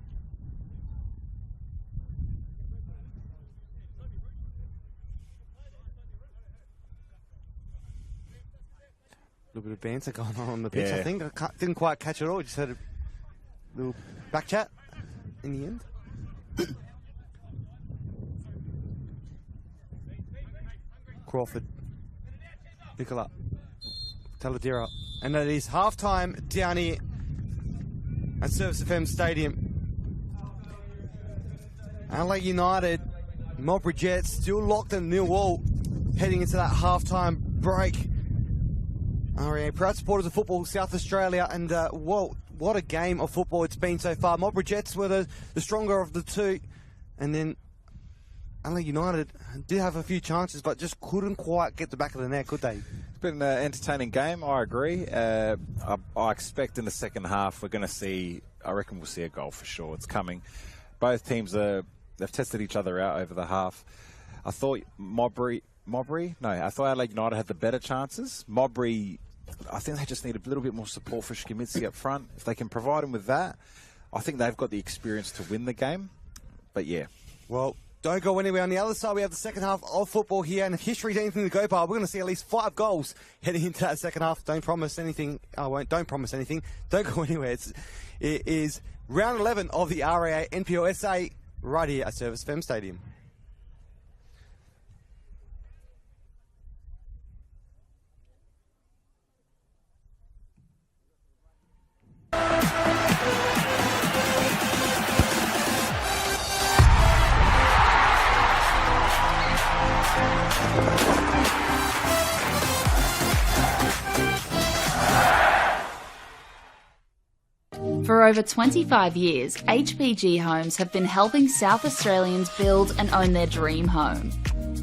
A little bit of banter going on the pitch, I think. Didn't quite catch it all, just had a little back chat in the end. Crawford, Nicola, Taladera, and it is half-time down here at Service FM Stadium. Adelaide United, Modbury Jets still locked in 0-0 heading into that half-time break. REA, proud supporters of football, South Australia, and what a game of football it's been so far. Modbury Jets were the stronger of the two, and then Adelaide United did have a few chances, but just couldn't quite get the back of the net, could they? It's been an entertaining game, I agree. I expect in the second half I reckon we'll see a goal for sure. It's coming. Both teams they've tested each other out over the half. I thought I thought Adelaide United had the better chances. Modbury, I think they just need a little bit more support for Schmitzy up front. If they can provide them with that, I think they've got the experience to win the game. But yeah. Well, don't go anywhere. On the other side, we have the second half of football here, and if history's anything to go by, we're going to see at least 5 goals heading into that second half. Don't promise anything. Don't promise anything. Don't go anywhere. It is round 11 of the RAA NPLSA right here at Service FM Stadium. For over 25 years, HPG Homes have been helping South Australians build and own their dream home.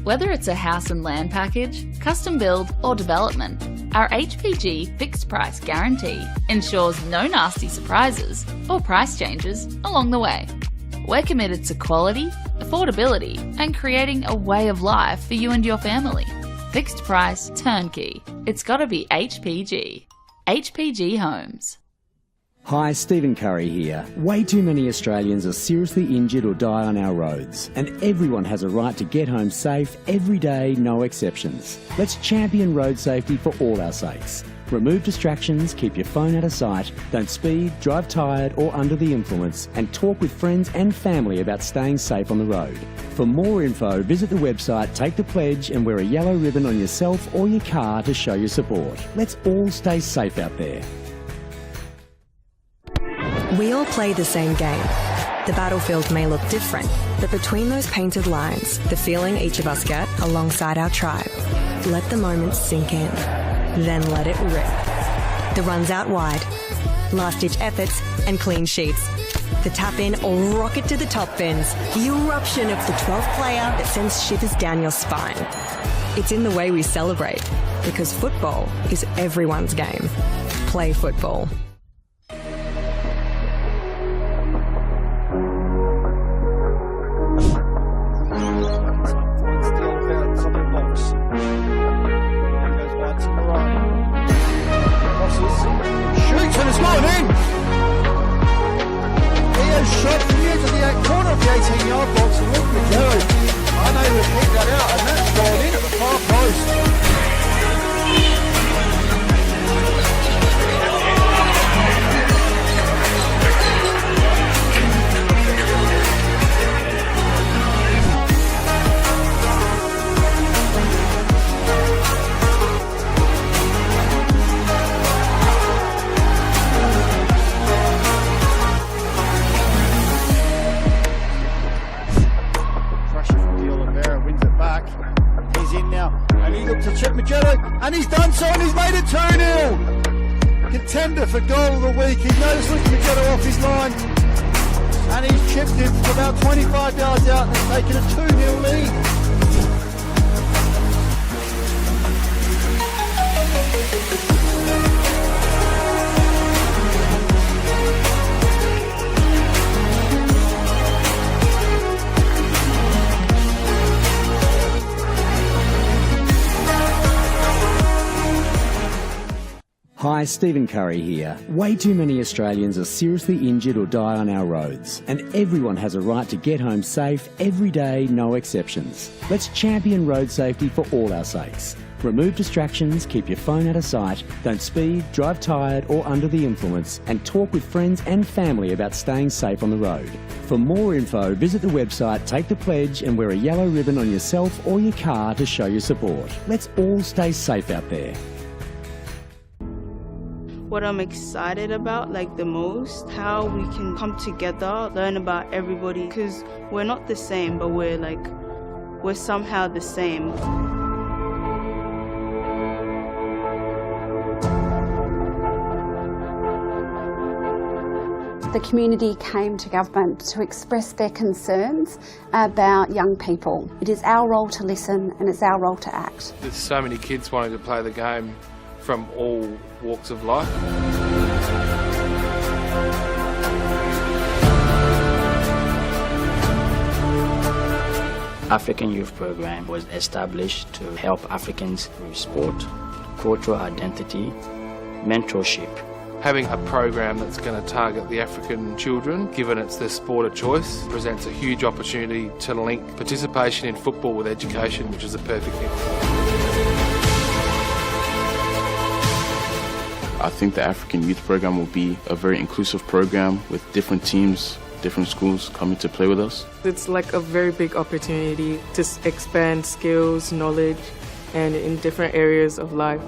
Whether it's a house and land package, custom build or development, our HPG fixed price guarantee ensures no nasty surprises or price changes along the way. We're committed to quality, affordability and creating a way of life for you and your family. Fixed price turnkey. It's gotta be HPG. HPG Homes. Hi, Stephen Curry here. Way too many Australians are seriously injured or die on our roads, and everyone has a right to get home safe every day, no exceptions. Let's champion road safety for all our sakes. Remove distractions, keep your phone out of sight, don't speed, drive tired or under the influence, and talk with friends and family about staying safe on the road. For more info, visit the website, take the pledge and wear a yellow ribbon on yourself or your car to show your support. Let's all stay safe out there. We all play the same game. The battlefield may look different, but between those painted lines, the feeling each of us get alongside our tribe. Let the moment sink in, then let it rip. The runs out wide, last-ditch efforts and clean sheets. The tap-in or rocket to the top bins. The eruption of the 12th player that sends shivers down your spine. It's in the way we celebrate, because football is everyone's game. Play football. And he's done so, and he's made it 2-0. Contender for goal of the week. He knows Magello off his line, and he's chipped him from about 25 yards out and has taken a 2-0 lead. Hi, Stephen Curry here. Way too many Australians are seriously injured or die on our roads, and everyone has a right to get home safe every day, no exceptions. Let's champion road safety for all our sakes. Remove distractions, keep your phone out of sight, don't speed, drive tired or under the influence, and talk with friends and family about staying safe on the road. For more info, visit the website, take the pledge and wear a yellow ribbon on yourself or your car to show your support. Let's all stay safe out there. What I'm excited about, the most, how we can come together, learn about everybody, because we're not the same, but we're somehow the same. The community came to government to express their concerns about young people. It is our role to listen and it's our role to act. There's so many kids wanting to play the game from all walks of life. African Youth Program was established to help Africans through sport, cultural identity, mentorship. Having a program that's going to target the African children, given it's their sport of choice, presents a huge opportunity to link participation in football with education, which is a perfect thing. I think the African Youth Program will be a very inclusive program with different teams different schools coming to play with us. It's like a very big opportunity to expand skills, knowledge, and in different areas of life.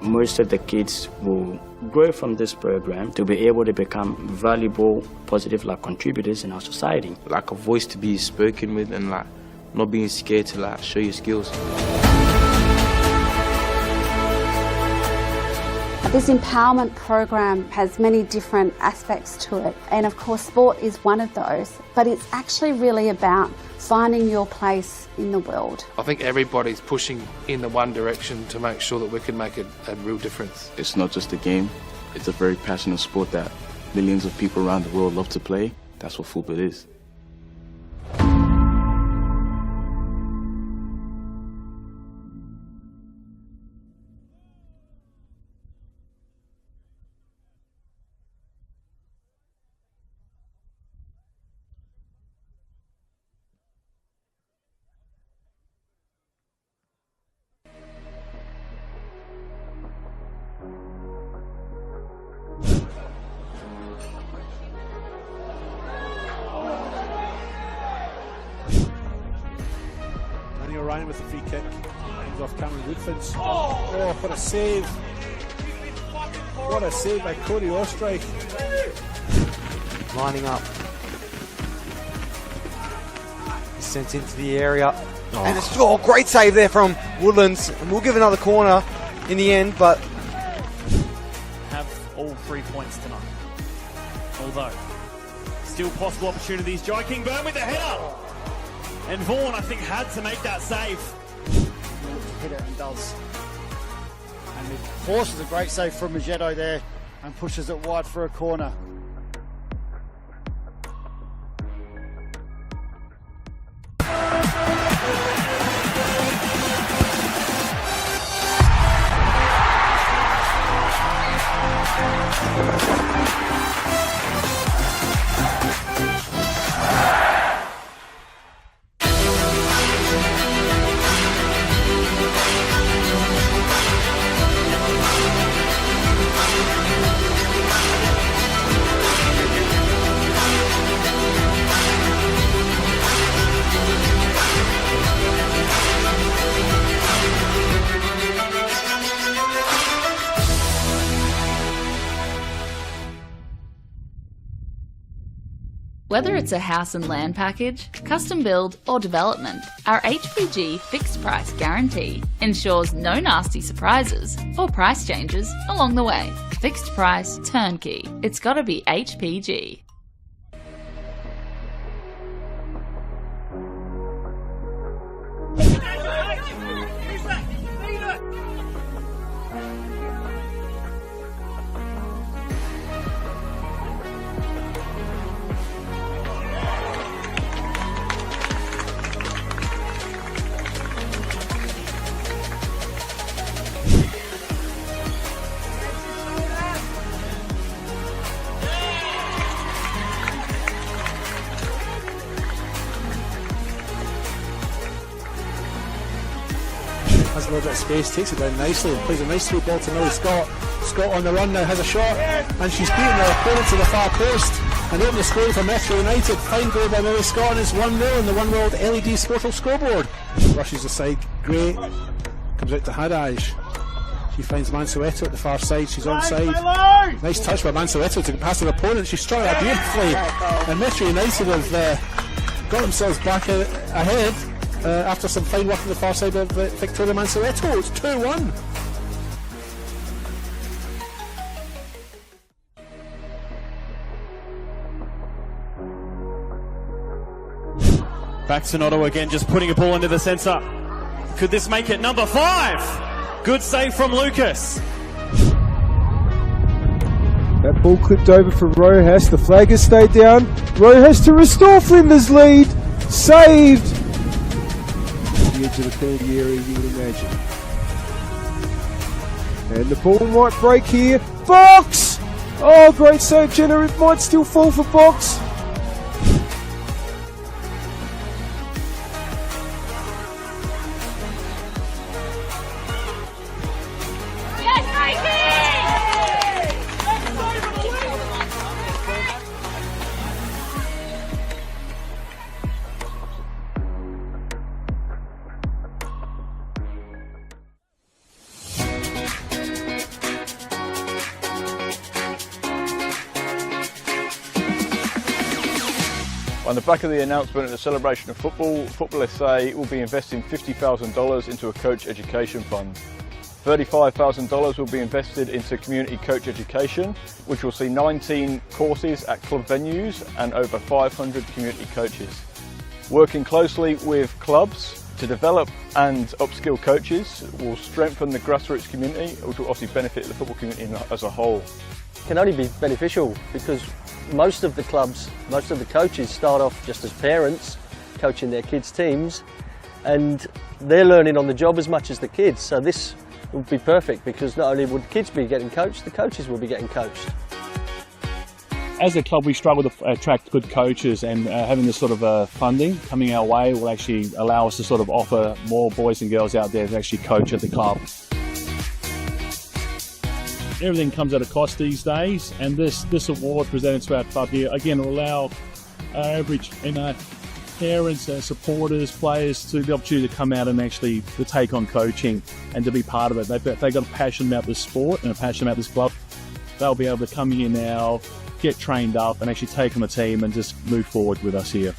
Most of the kids will grow from this program to be able to become valuable, positive contributors in our society. Like a voice to be spoken with and not being scared to show your skills. This empowerment program has many different aspects to it, and of course sport is one of those, but it's actually really about finding your place in the world. I think everybody's pushing in the one direction to make sure that we can make a real difference. It's not just a game, it's a very passionate sport that millions of people around the world love to play. That's what football is. Ryan with the free kick. Hands off Cameron Woodfins. Oh, what a save. What a save by Cody Ostreich. Lining up. He's sent into the area. And it's great save there from Woodlands. And we'll give another corner in the end, but have all 3 points tonight. Although, still possible opportunities. Joy King-Byrne with the header. And Vaughan, I think, had to make that save. Hit it and does. And it forces a great save from Magetto there and pushes it wide for a corner. Whether it's a house and land package, custom build or development, our HPG fixed price guarantee ensures no nasty surprises or price changes along the way. Fixed price turnkey. It's gotta be HPG. Has a little bit of space, takes it down nicely and plays a nice sweet ball to Millie Scott. Scott on the run now has a shot and she's beaten her opponent to the far post and opened the score for Metro United. Fine goal by Millie Scott and it's 1-0 on the One World LED Sportal scoreboard. Rushes aside, great. Comes out to Hadaj. She finds Mansueto at the far side, she's onside. Nice touch by Mansueto to get past her opponent. She struck that beautifully and Metro United have got themselves back ahead. After some fine work on the far side of Victoria Mansueto. It's 2-1. Back to Noto again, just putting a ball into the centre. Could this make it? Number 5. Good save from Lucas. That ball clipped over from Rojas. The flag has stayed down. Rojas to restore Flinders' lead. Saved. The edge of the penalty area, you would imagine. And the ball might break here. Box! Oh, great save, Jenner. It might still fall for Box. On the back of the announcement of the celebration of football, Football SA will be investing $50,000 into a coach education fund. $35,000 will be invested into community coach education, which will see 19 courses at club venues and over 500 community coaches. Working closely with clubs to develop and upskill coaches will strengthen the grassroots community, which will obviously benefit the football community as a whole. It can only be beneficial because most of the clubs, most of the coaches start off just as parents coaching their kids' teams, and they're learning on the job as much as the kids. So this would be perfect because not only would the kids be getting coached, the coaches will be getting coached. As a club, we struggle to attract good coaches, and having this sort of funding coming our way will actually allow us to sort of offer more boys and girls out there to actually coach at the club. Everything comes at a cost these days, and this award presented to our club here again will allow our average parents, supporters, players to the opportunity to come out and actually to take on coaching and to be part of it. They've got a passion about this sport and a passion about this club. They'll be able to come here now, get trained up and actually take on a team and just move forward with us here.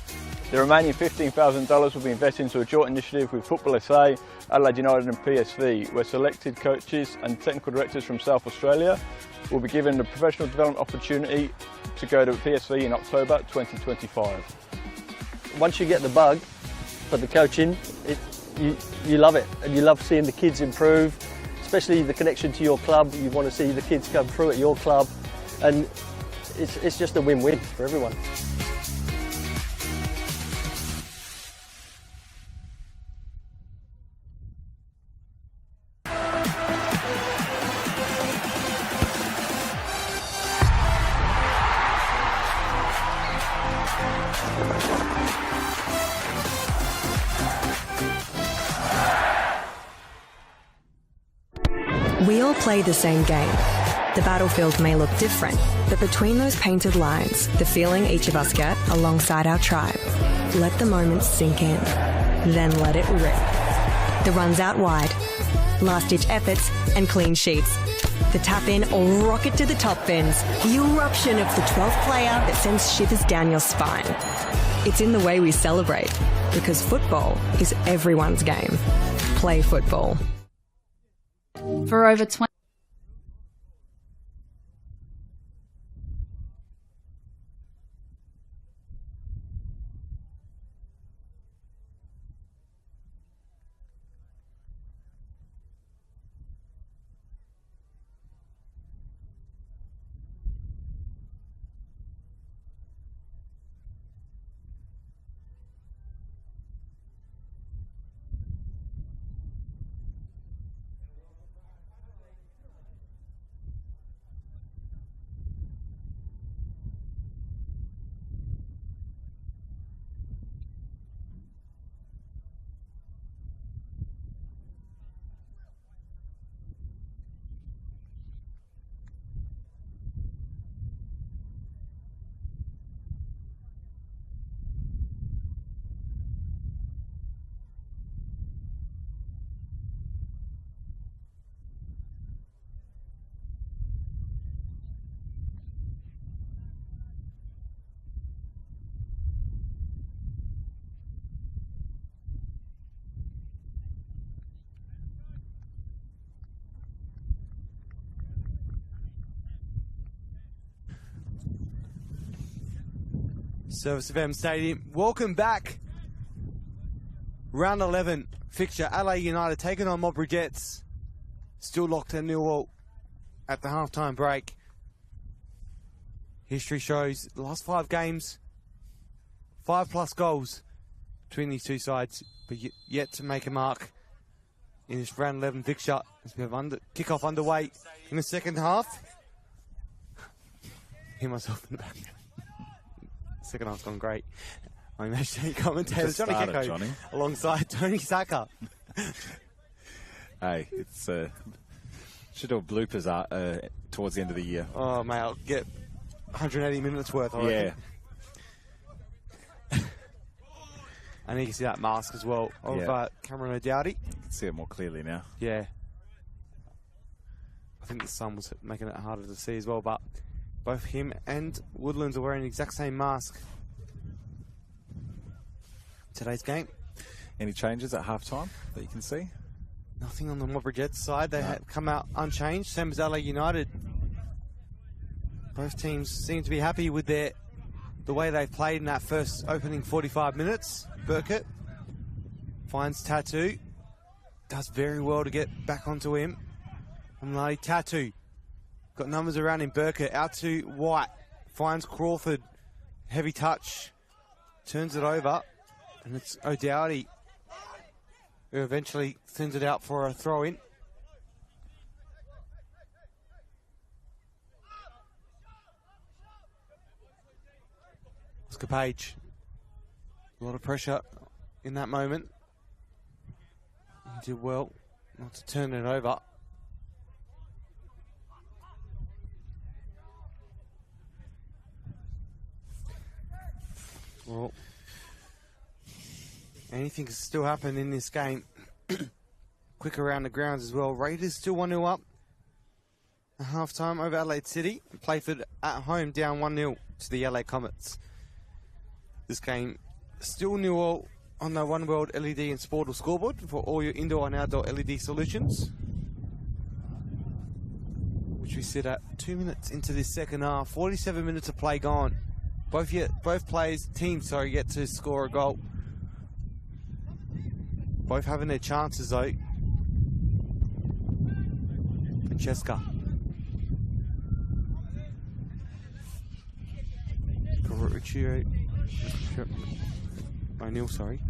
The remaining $15,000 will be invested into a joint initiative with Football SA, Adelaide United and PSV, where selected coaches and technical directors from South Australia will be given the professional development opportunity to go to PSV in October 2025. Once you get the bug for the coaching, you love it, and you love seeing the kids improve, especially the connection to your club. You want to see the kids come through at your club, and it's just a win-win for everyone. We all play the same game. The battlefield may look different, but between those painted lines, the feeling each of us get alongside our tribe. Let the moment sink in, then let it rip. The runs out wide, last-ditch efforts and clean sheets. The tap-in or rocket to the top bins. The eruption of the 12th player that sends shivers down your spine. It's in the way we celebrate, because football is everyone's game. Play football. For over 20 Service FM Stadium. Welcome back. Round 11 fixture. Adelaide United taking on Modbury Jets. Still locked in 0-0 at the halftime break. History shows the last 5 games, 5+ goals between these two sides, but yet to make a mark in this round 11 fixture. As we have kickoff underway in the second half. Hear myself in the back. Second half's gone great. My imaginary commentator, Johnny Gecko, alongside Tony Saka. Hey, it's should do bloopers towards the end of the year. Oh, mate, I'll get 180 minutes worth, I reckon. Yeah. And you can see that mask as well of Cameron O'Dowdy. You can see it more clearly now. Yeah. I think the sun was making it harder to see as well, but both him and Woodlands are wearing the exact same mask. today's game. Any changes at half-time that you can see? Nothing on the Modbury Jets side. They have come out unchanged, same as Adelaide United. Both teams seem to be happy with the way they played in that first opening 45 minutes. Burkett finds Tattoo. Does very well to get back onto him. And Tattoo. Got numbers around him. Burkett out to White. Finds Crawford. Heavy touch. Turns it over. And it's O'Dowdy who eventually sends it out for a throw-in. Oscar Page. A lot of pressure in that moment. He did well not to turn it over. Well, anything can still happen in this game. Quick around the grounds as well. Raiders still 1-0 up at half-time over Adelaide City. Playford at home down 1-0 to the LA Comets. This game still 0-0 on the One World LED and Sportal scoreboard for all your indoor and outdoor LED solutions, which we sit at 2 minutes into this second half. 47 minutes of play gone. Both teams yet to score a goal. Both having their chances though. Francesca. O'Neill, sorry.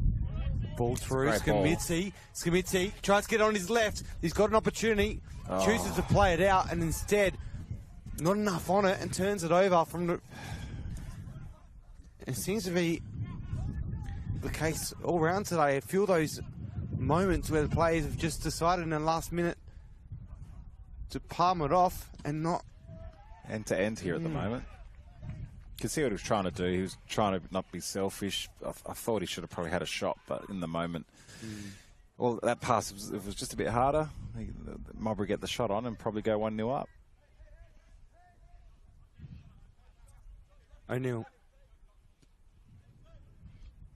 Ball through. Scamitzi tries to get on his left. He's got an opportunity. Chooses to play it out and instead not enough on it and turns it over from the... It seems to be the case all round today. I feel those moments where the players have just decided in the last minute to palm it off and not... End to end here at the moment. You can see what he was trying to do. He was trying to not be selfish. I thought he should have probably had a shot, but in the moment, well, that pass, if it was just a bit harder, Modbury get the shot on and probably go 1-0 up. O'Neill.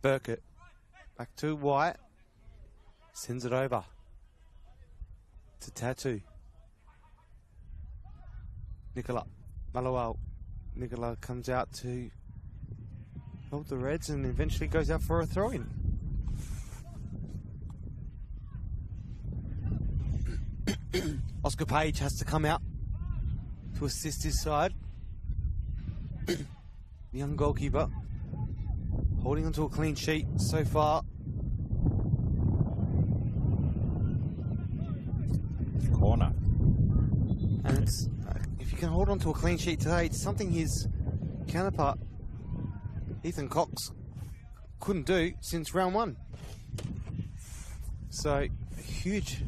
Burkett. Back to White. Sends it over to Tattoo. Nicola Malawal. Nicola comes out to help the Reds and eventually goes out for a throw-in. Oscar Page has to come out to assist his side. Young goalkeeper holding onto a clean sheet so far. Corner. And it's, if you can hold on to a clean sheet today, it's something his counterpart, Ethan Cox, couldn't do since round one. So, huge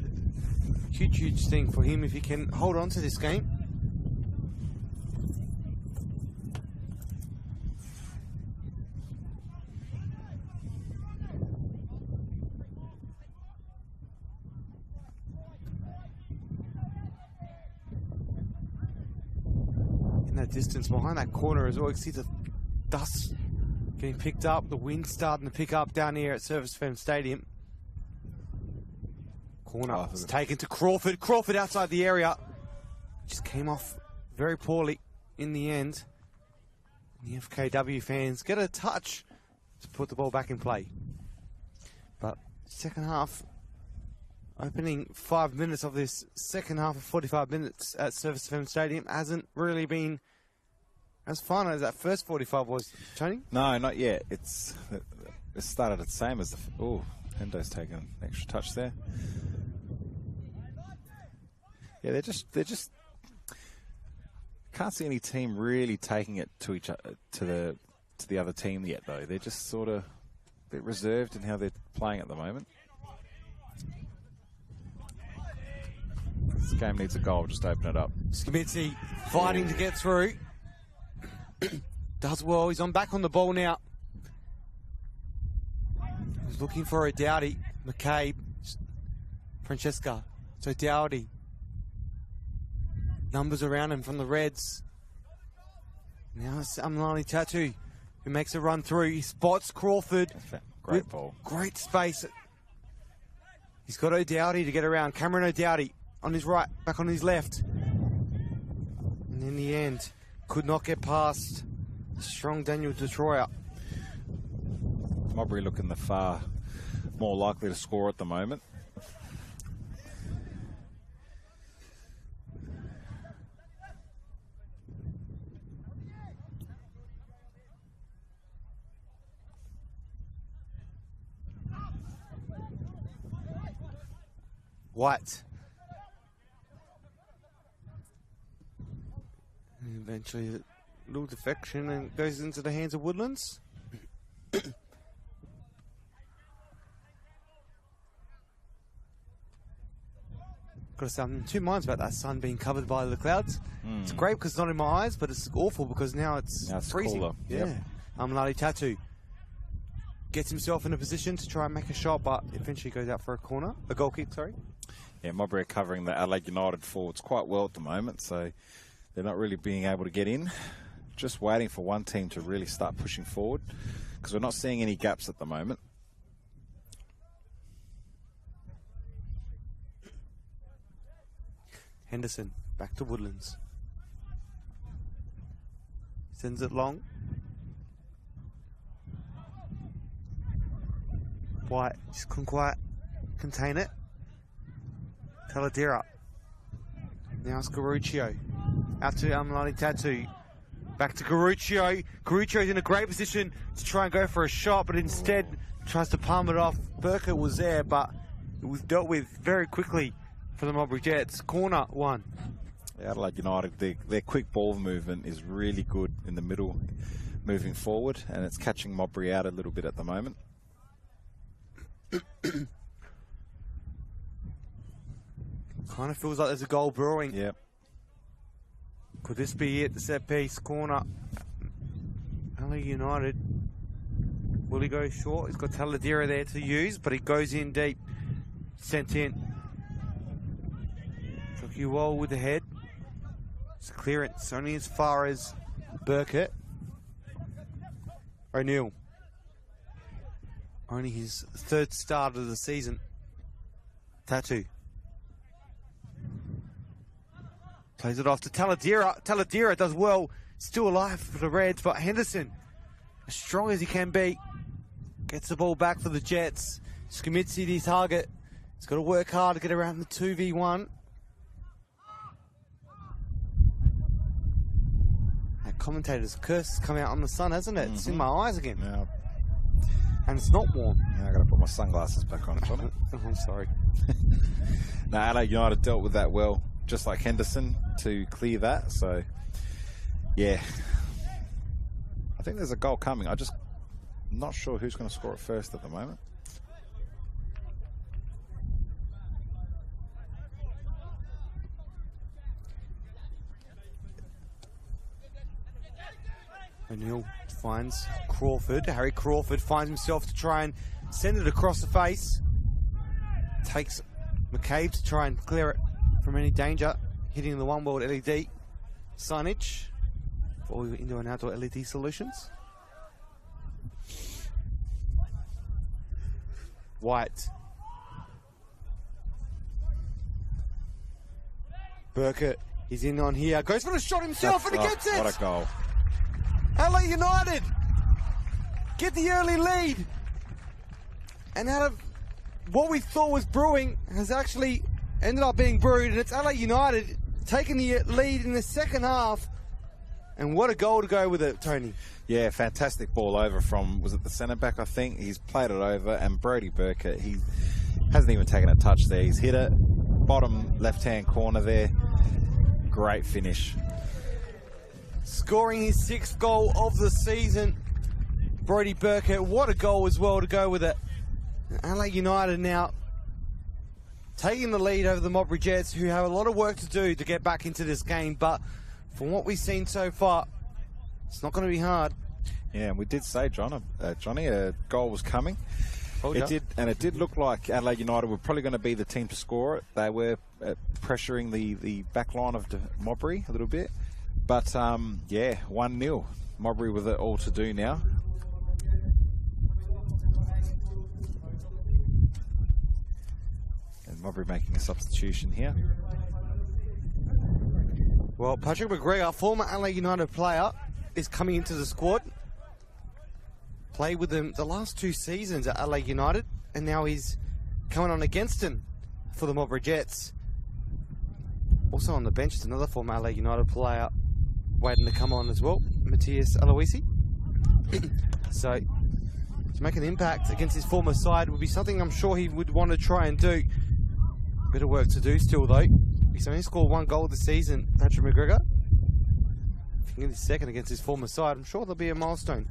thing for him if he can hold on to this game. Distance behind that corner as well. You see the dust getting picked up, the wind starting to pick up down here at Service FM Stadium. Corner it's taken to Crawford. Crawford outside the area. Just came off very poorly in the end. The FKW fans get a touch to put the ball back in play. But second half, opening 5 minutes of this second half of 45 minutes at Service FM Stadium hasn't really been as fun as that first 45 was, Tony? No, not yet. It started the same as the... Oh, Hendo's taken an extra touch there. Yeah, they're just can't see any team really taking it to each other, to the other team yet, though. They're just sort of a bit reserved in how they're playing at the moment. This game needs a goal, just open it up. Scamitzi fighting to get through. Does well, he's back on the ball now. He's looking for a Dowdy. McCabe. Francesca. So Dowdy. Numbers around him from the Reds. Now it's Amlani Tattoo who makes a run through. He spots Crawford. Great ball. Great space. He's got O'Dowdy to get around. Cameron O'Dowdy on his right, back on his left. And in the end, could not get past strong Daniel Detroyer. Modbury looking the far more likely to score at the moment. White. And eventually a little defection and goes into the hands of Woodlands. Got to say, I'm in two minds about that sun being covered by the clouds. It's great because it's not in my eyes, but it's awful because now it's freezing. Cooler. Yeah. Yep. Lali Tattoo gets himself in a position to try and make a shot, but eventually goes out for a goal kick, sorry. Yeah, Modbury are covering the Adelaide United forwards quite well at the moment, so they're not really being able to get in. Just waiting for one team to really start pushing forward because we're not seeing any gaps at the moment. Henderson back to Woodlands. Sends it long. White just couldn't quite contain it. Taladera. Now it's Garuccio. Out to Lali Tattoo. Back to Garuccio. Garuccio's in a great position to try and go for a shot, but instead tries to palm it off. Burkett was there, but it was dealt with very quickly for the Modbury Jets. Corner one. Adelaide United, their quick ball movement is really good in the middle, moving forward, and it's catching Modbury out a little bit at the moment. Kind of feels like there's a goal brewing. Yep. Could this be it? The set piece corner. Adelaide United. Will he go short? He's got Taladera there to use, but he goes in deep. Sent in. Took you well with the head. It's clearance only as far as Burkett. O'Neill. Only his third start of the season. Tattoo. Plays it off to Taladera. Taladera does well. Still alive for the Reds, but Henderson, as strong as he can be, gets the ball back for the Jets. Skamitsi, the target. He's got to work hard to get around the 2v1. That commentator's curse has come out on the sun, hasn't it? It's in my eyes again. Yeah. And it's not warm. Now I've got to put my sunglasses back on, Johnny. I'm sorry. No, Adelaide United dealt with that well, just like Henderson, to clear that. So, yeah. I think there's a goal coming. I'm not sure who's going to score it first at the moment. O'Neill finds Crawford. Harry Crawford finds himself to try and send it across the face. Takes McCabe to try and clear it from any danger. Hitting the One World LED signage for indoor and outdoor LED solutions. White. Burkett. He's in on here. Goes for the shot himself and he gets it! What a goal. Adelaide United get the early lead, and out of what we thought was brewing has actually ended up being brewed, and it's Adelaide United taking the lead in the second half. And what a goal to go with it, Tony. Yeah, fantastic ball over from, was it the centre back, I think? He's played it over, and Brody Burkett, he hasn't even taken a touch there. He's hit it, bottom left-hand corner there. Great finish. Scoring his 6th goal of the season. Brody Burkett, what a goal as well to go with it. Adelaide United now taking the lead over the Modbury Jets, who have a lot of work to do to get back into this game, but from what we've seen so far, it's not going to be hard. Yeah, and we did say, Johnny, a goal was coming. It did look like Adelaide United were probably going to be the team to score it. They were pressuring the back line of Modbury a little bit. But, yeah, 1-0. Modbury with it all to do now. Modbury making a substitution here. Well, Patrick McGregor, former Adelaide United player, is coming into the squad. Played with them the last 2 seasons at Adelaide United, and now he's coming on against him for the Modbury Jets. Also on the bench is another former Adelaide United player waiting to come on as well, Matthias Aloisi. So, to make an impact against his former side would be something I'm sure he would want to try and do. Bit of work to do still though. He's only scored 1 goal this season, Patrick McGregor. If he can get his second against his former side, I'm sure there'll be a milestone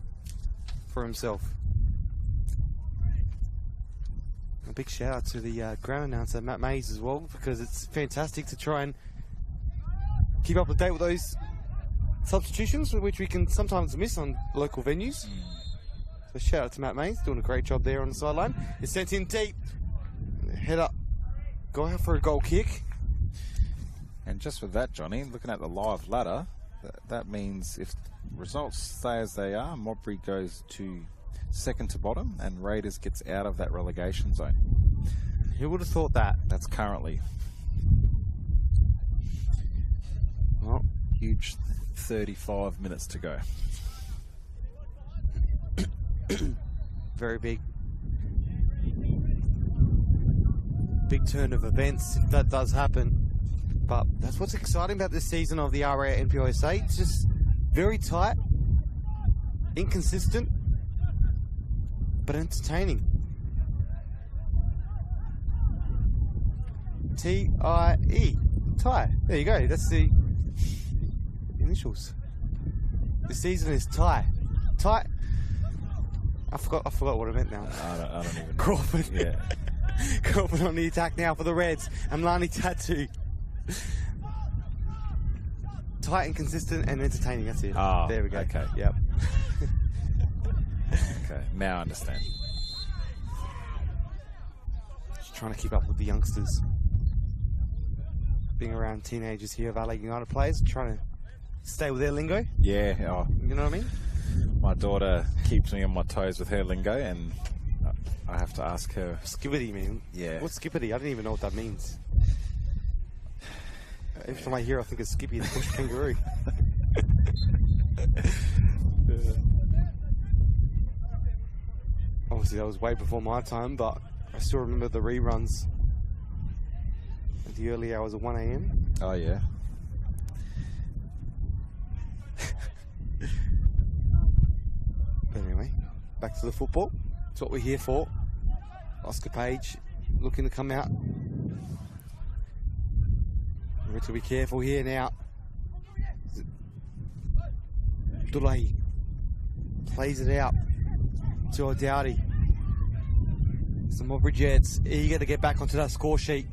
for himself. A big shout out to the ground announcer, Matt Mays, as well, because it's fantastic to try and keep up to date with those substitutions, which we can sometimes miss on local venues. So shout out to Matt Mays, doing a great job there on the sideline. It's sent in deep. Head up. Go out for a goal kick. And just with that, Johnny, looking at the live ladder, that means if results stay as they are, Modbury goes to second to bottom and Raiders gets out of that relegation zone. Who would have thought that? That's currently. Well, huge 35 minutes to go. Very big turn of events if that does happen. But that's what's exciting about this season of the RA NPLSA. It's just very tight, inconsistent, but entertaining. T-I-E. Tie. There you go. That's the initials. The season is tie. Tie. I forgot what I meant now. I don't even know. Crawford. Yeah. Crawford on the attack now for the Reds. And Lani Tattoo. Tight and consistent and entertaining. That's it. Oh, there we go. Okay. Yep. Okay. Now I understand. Just trying to keep up with the youngsters. Being around teenagers here of Adelaide United players, trying to stay with their lingo. Yeah. Oh. You know what I mean? My daughter keeps me on my toes with her lingo, and I have to ask her. Skippity, man. Yeah. What's skippity? I don't even know what that means. Every time I hear, I think of Skippy the bush kangaroo. Obviously, that was way before my time, but I still remember the reruns at the early hours of 1 a.m. Oh, yeah. But anyway, back to the football. That's what we're here for. Oscar Page looking to come out. We have to be careful here now. Dulay plays it out to O'Dowdy. Some Modbury Jets eager to get back onto that score sheet.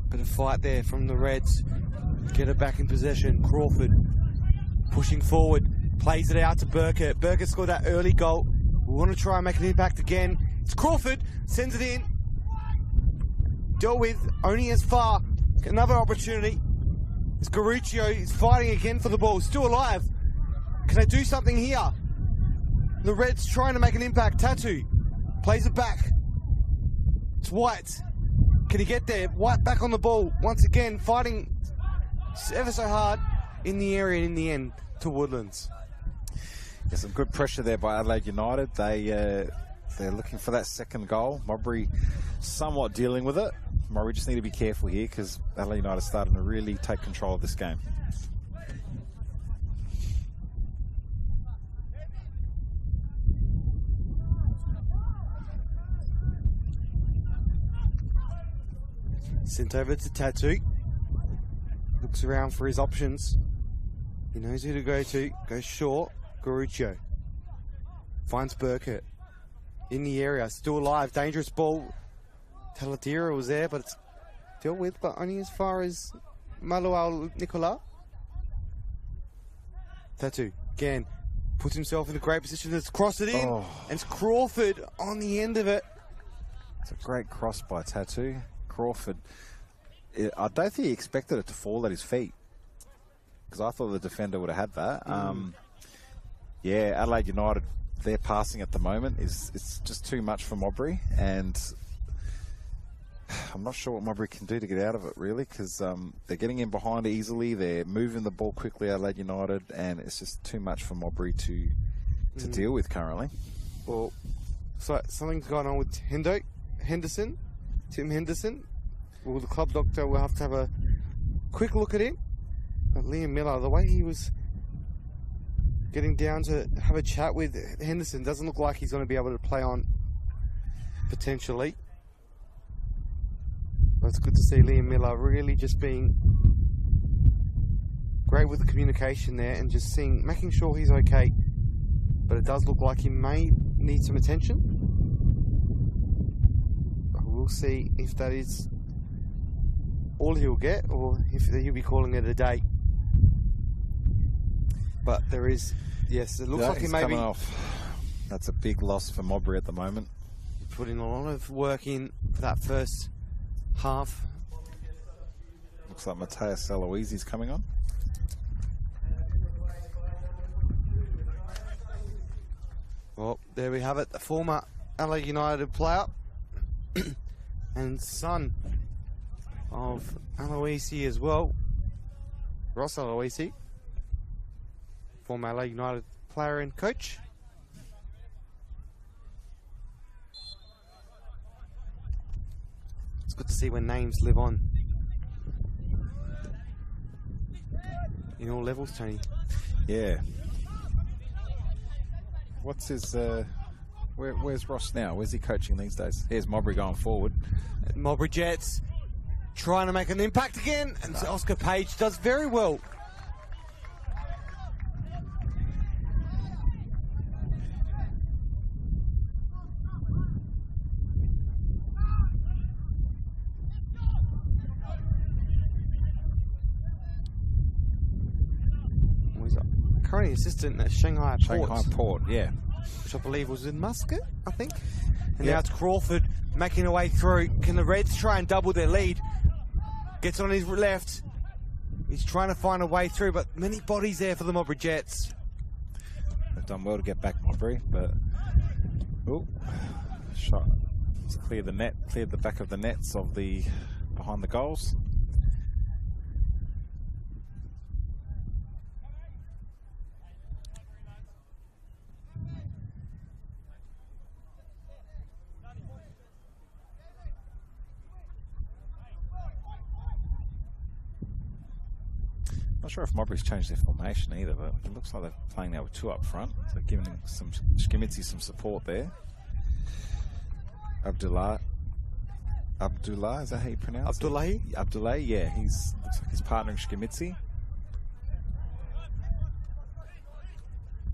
Bit of fight there from the Reds. Get it back in possession. Crawford pushing forward. Plays it out to Burkett. Burkett scored that early goal. We want to try and make an impact again. It's Crawford. Sends it in. Dealt with. Only as far. Another opportunity. It's Garuccio. He's fighting again for the ball. Still alive. Can they do something here? The Reds trying to make an impact. Tattoo. Plays it back. It's White. Can he get there? White back on the ball. Once again, fighting ever so hard in the area and in the end to Woodlands. Yeah, some good pressure there by Adelaide United. They're looking for that second goal. Modbury somewhat dealing with it. Modbury just need to be careful here because Adelaide United are starting to really take control of this game. Sent over to Tattoo. Looks around for his options. He knows who to go to. Goes short. Garuccio. Finds Burkett. In the area. Still alive. Dangerous ball. Taladira was there, but it's dealt with, but only as far as Maluel Nicola. Tattoo. Again. Puts himself in a great position. Let's cross it in. Oh. And it's Crawford on the end of it. It's a great cross by Tattoo. Crawford, I don't think he expected it to fall at his feet because I thought the defender would have had that. Yeah, Adelaide United, their passing at the moment it's just too much for Modbury, and I'm not sure what Modbury can do to get out of it, really, because they're getting in behind easily, they're moving the ball quickly, Adelaide United, and it's just too much for Modbury to deal with currently. Well, so something's going on with Henderson, Tim Henderson. Well, the club doctor will have to have a quick look at him. But Liam Miller, the way he was getting down to have a chat with Henderson, doesn't look like he's going to be able to play on potentially. But it's good to see Liam Miller really just being great with the communication there and just making sure he's okay. But it does look like he may need some attention. We'll see if that is all he'll get or if he'll be calling it a day. But there is, yes, it looks like he may be off. That's a big loss for Modbury at the moment. Putting a lot of work in for that first half. Looks like Mateus Aloisi's coming on. Well, there we have it. The former Adelaide United player and son of Aloisi as well, Ross Aloisi, former Adelaide United player and coach. It's good to see when names live on in all levels, Tony. Yeah. What's his... where's Ross now? Where's he coaching these days? Here's Modbury going forward. Modbury Jets trying to make an impact again, and Oscar Page does very well. He's currently assistant at Shanghai Port, yeah. Which I believe was in Muscat, I think. And now it's Crawford making a way through. Can the Reds try and double their lead? Gets on his left. He's trying to find a way through, but many bodies there for the Modbury Jets. They've done well to get back Modbury, but shot. It's cleared the back of the nets of the behind the goals. Not sure if Modbury's changed their formation either, but it looks like they're playing now with two up front, so giving some Shkimitsi some support there. Abdullah, is that how you pronounce Abdullahi? it? Abdullahi, yeah, looks like he's partnering Shkimitsi.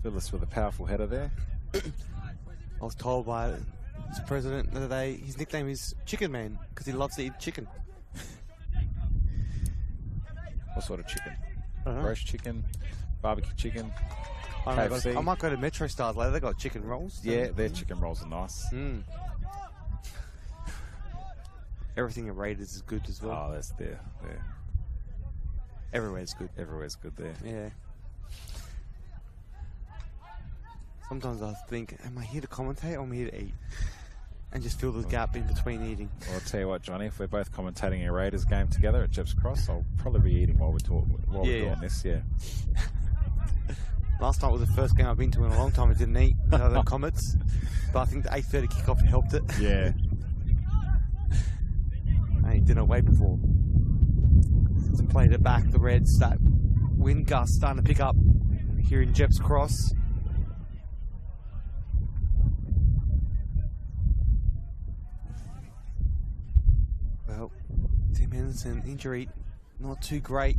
Phyllis with a powerful header there. I was told by his president the other day his nickname is Chicken Man because he loves to eat chicken. What sort of chicken? I don't know. Roast chicken, barbecue chicken, KFC. I might go to Metro Stars later. They got chicken rolls. Yeah, their chicken rolls are nice. Everything at Raiders is good as well. Oh, that's there. Everywhere's good. Everywhere's good there. Yeah. Sometimes I think, am I here to commentate or am I here to eat? And just fill the gap in between eating. Well, I'll tell you what, Johnny, if we're both commentating a Raiders game together at Jeps Cross, I'll probably be eating while we're doing this, yeah. Last night was the first game I've been to in a long time. I didn't eat the Comets, but I think the 8:30 kickoff helped it. Yeah. I ate dinner way before. Since I played it back, the Reds, that wind gust starting to pick up here in Jeps Cross. Well, Tim Henderson, injury not too great.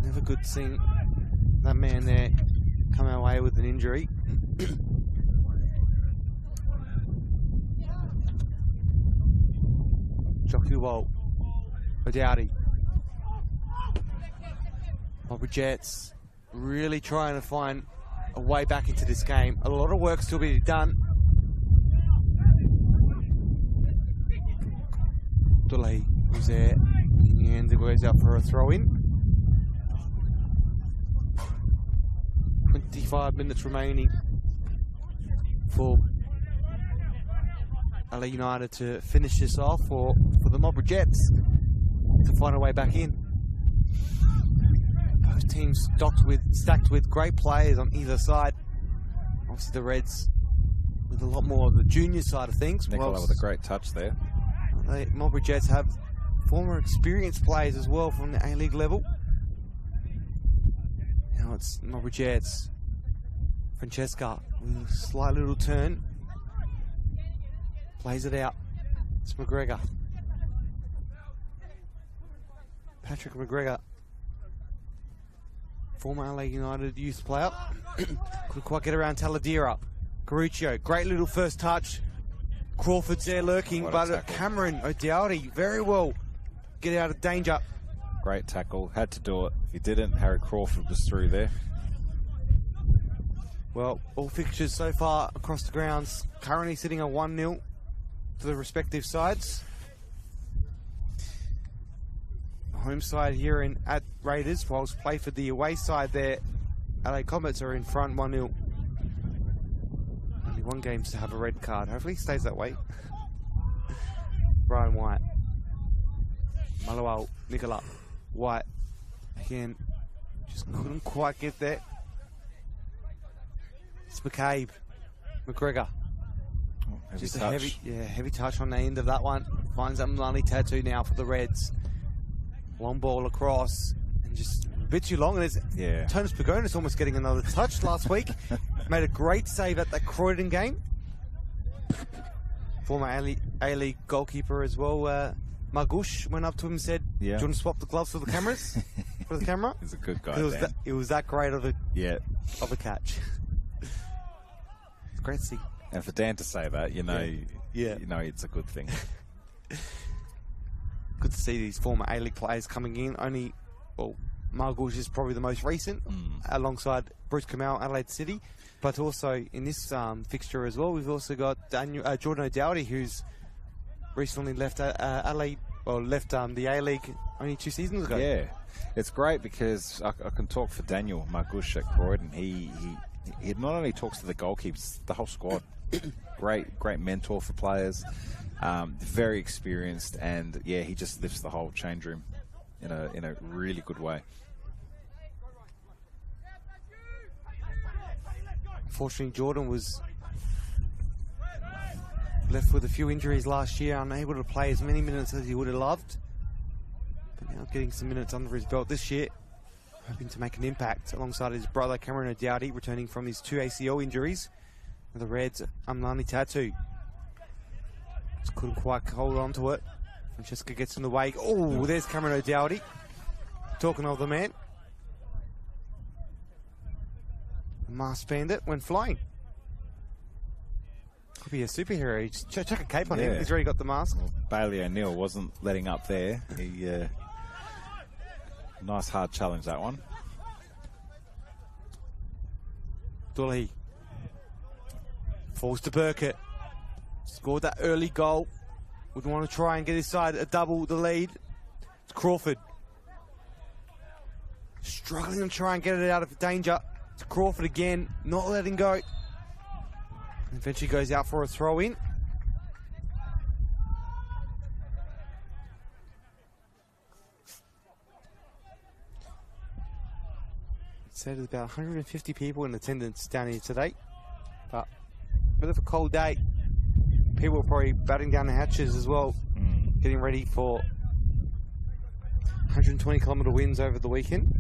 Never good seeing that man there come away with an injury. Jockey Walt, O'Dowdy. Modbury Jets really trying to find a way back into this game. A lot of work still being done. Delay was there, and it goes out for a throw in. 55 minutes remaining for Adelaide United to finish this off, or for the Modbury Jets to find a way back in. Both teams stacked with great players on either side. Obviously the Reds with a lot more of the junior side of things. Nicola with a great touch there. The Modbury Jets have former experienced players as well from the A-League level. Now it's Modbury Jets. Francesca with a slight little turn. Plays it out. It's McGregor. Patrick McGregor, former Adelaide United youth player. Couldn't quite get around Taladera. Garuccio, great little first touch. Crawford's there lurking, but Cameron O'Dowdy very well get out of danger. Great tackle, had to do it. If he didn't, Harry Crawford was through there. Well, all fixtures so far across the grounds currently sitting at 1-0 to the respective sides. The home side here at Raiders, whilst play for the away side there, Adelaide Comets are in front 1-0. Only one game to have a red card. Hopefully it stays that way. Brian White. Malual, Nicola. White. Again, just couldn't quite get there. It's McCabe. McGregor. Just a heavy touch on the end of that one. Finds that Mlani tattoo now for the Reds. Long ball across, and just a bit too long. And Tonus Pagonis almost getting another touch last week. Made a great save at that Croydon game. Former A-League goalkeeper as well. Margush went up to him and said, "Do you want to swap the gloves for the cameras?" For the camera. He's a good guy. It was that great of a catch. It's great to see. And for Dan to say that, you know it's a good thing. Good to see these former A-League players coming in. Margush is probably the most recent, alongside Bruce Kamau, Adelaide City. But also in this fixture as well, we've also got Jordan O'Dowdy, who's recently left Adelaide, left the A-League only 2 seasons ago. Yeah, it's great because I can talk for Daniel Margush at Croydon. He not only talks to the goalkeepers, the whole squad. Great mentor for players. Very experienced, and he just lifts the whole change room in a really good way. Unfortunately, Jordan was left with a few injuries last year, unable to play as many minutes as he would have loved. But now getting some minutes under his belt this year, hoping to make an impact alongside his brother Cameron O'Dowdy, returning from his 2 ACL injuries. The Reds, Amlani Tattoo. Just couldn't quite hold on to it. Francesca gets in the way. Oh, there's Cameron O'Dowdy. Talking of the man. The masked bandit went flying. Could be a superhero. Just chuck a cape on him. He's already got the mask. Well, Bailey O'Neill wasn't letting up there. He nice hard challenge, that one. Dully. Falls to Burkett. Scored that early goal. Would want to try and get his side a double the lead. It's Crawford. Struggling to try and get it out of danger. It's Crawford again, not letting go. And eventually goes out for a throw in. It said there's about 150 people in attendance down here today. But a bit of a cold day. People are probably batting down the hatches as well, getting ready for 120-kilometre winds over the weekend.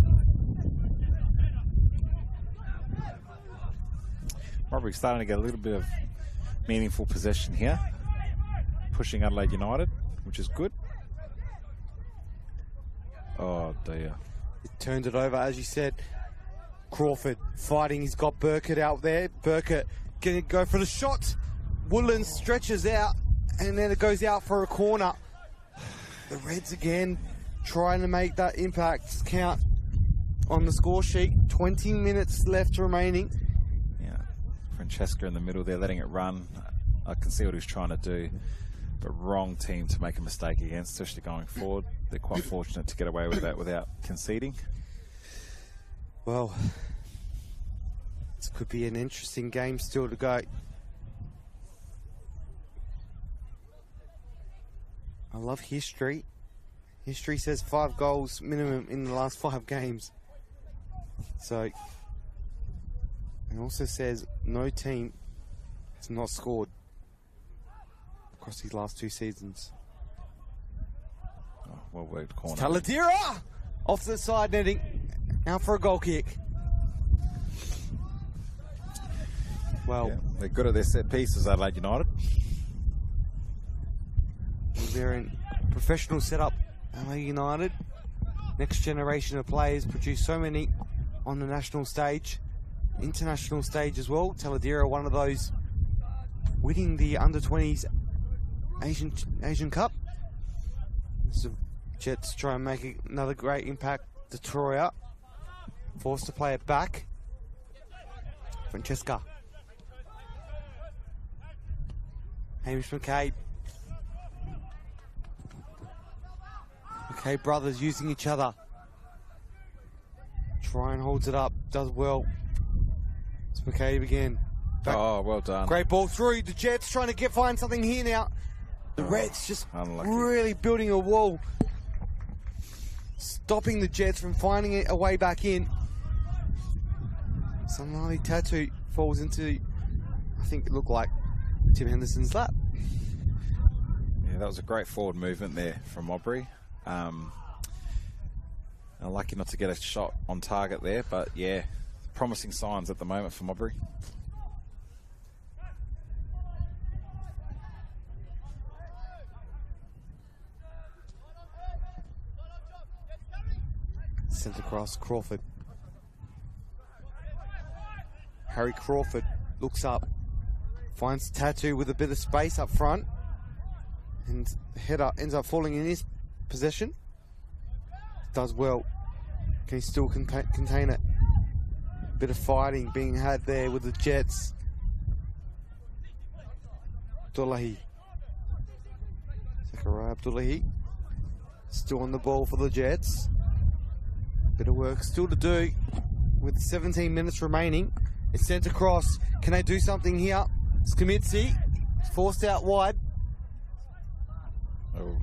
Modbury starting to get a little bit of meaningful possession here, pushing Adelaide United, which is good. Oh dear. It turned it over, as you said. Crawford fighting, he's got Burkett out there. Burkett going to go for the shot. Woodland stretches out, and then it goes out for a corner. The Reds again trying to make that impact count on the score sheet. 20 minutes left remaining. Yeah, Francesca in the middle there, letting it run. I can see what he's trying to do, but wrong team to make a mistake against, especially going forward. They're quite fortunate to get away with that without conceding. Well, This could be an interesting game still to go. I love history. History says 5 goals minimum in the last 5 games. So, it also says no team has not scored across these last 2 seasons. Oh, well worked corner. Taladira off the side netting, out for a goal kick. Well, yeah, they're good at their set pieces, Adelaide United. They're in professional setup, Adelaide United. Next generation of players, produce so many on the national stage, international stage as well. Taladira, one of those, winning the under-20s Asian Cup. The Jets try and make another great impact. Detroit forced to play it back. Francesca. Hamish McCabe. McCabe brothers using each other. Tryon holds it up, does well. It's McCabe again. Back. Oh, well done. Great ball through. The Jets trying to find something here now. The Reds just really building a wall, stopping the Jets from finding a way back in. Somali Tattoo falls into, I think it looked like Tim Henderson's lap. Yeah, that was a great forward movement there from Modbury. Lucky not to get a shot on target there, but yeah, promising signs at the moment for Modbury. Sent across Crawford. Harry Crawford looks up, finds Tattoo with a bit of space up front, and the header ends up falling in his possession. Does well. Can he still contain it? Bit of fighting being had there with the Jets. Abdullahi. Zachariah Abdullahi. Still on the ball for the Jets. Bit of work still to do with 17 minutes remaining. It's sent across. Can they do something here? Skamitsi forced out wide. Oh,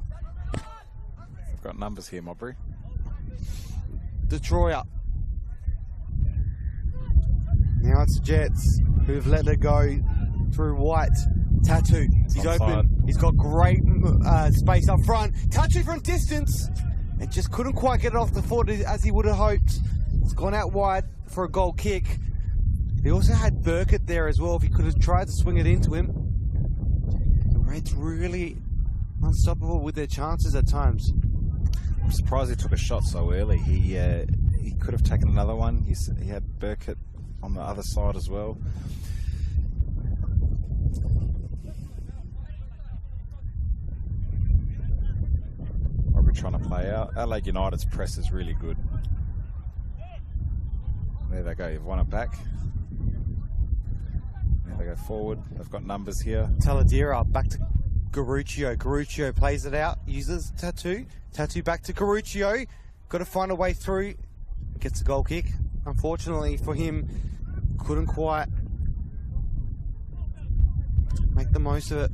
I've got numbers here, Modbury. Detroit. Now it's the Jets who've let it go through White. Tattoo. He's open. He's got great space up front. Tattoo from distance. And just couldn't quite get it off the foot as he would have hoped. It's gone out wide for a goal kick. He also had Burkett there as well if he could have tried to swing it into him. The Reds really unstoppable with their chances at times. I'm surprised he took a shot so early. He could have taken another one. He had Burkett on the other side as well. Trying to play out. Adelaide United's press is really good. There they go, you've won it back. There they go forward. They've got numbers here. Taladira back to Garuccio. Garuccio plays it out, uses Tattoo. Tattoo back to Garuccio. Got to find a way through. Gets a goal kick. Unfortunately for him, couldn't quite make the most of it.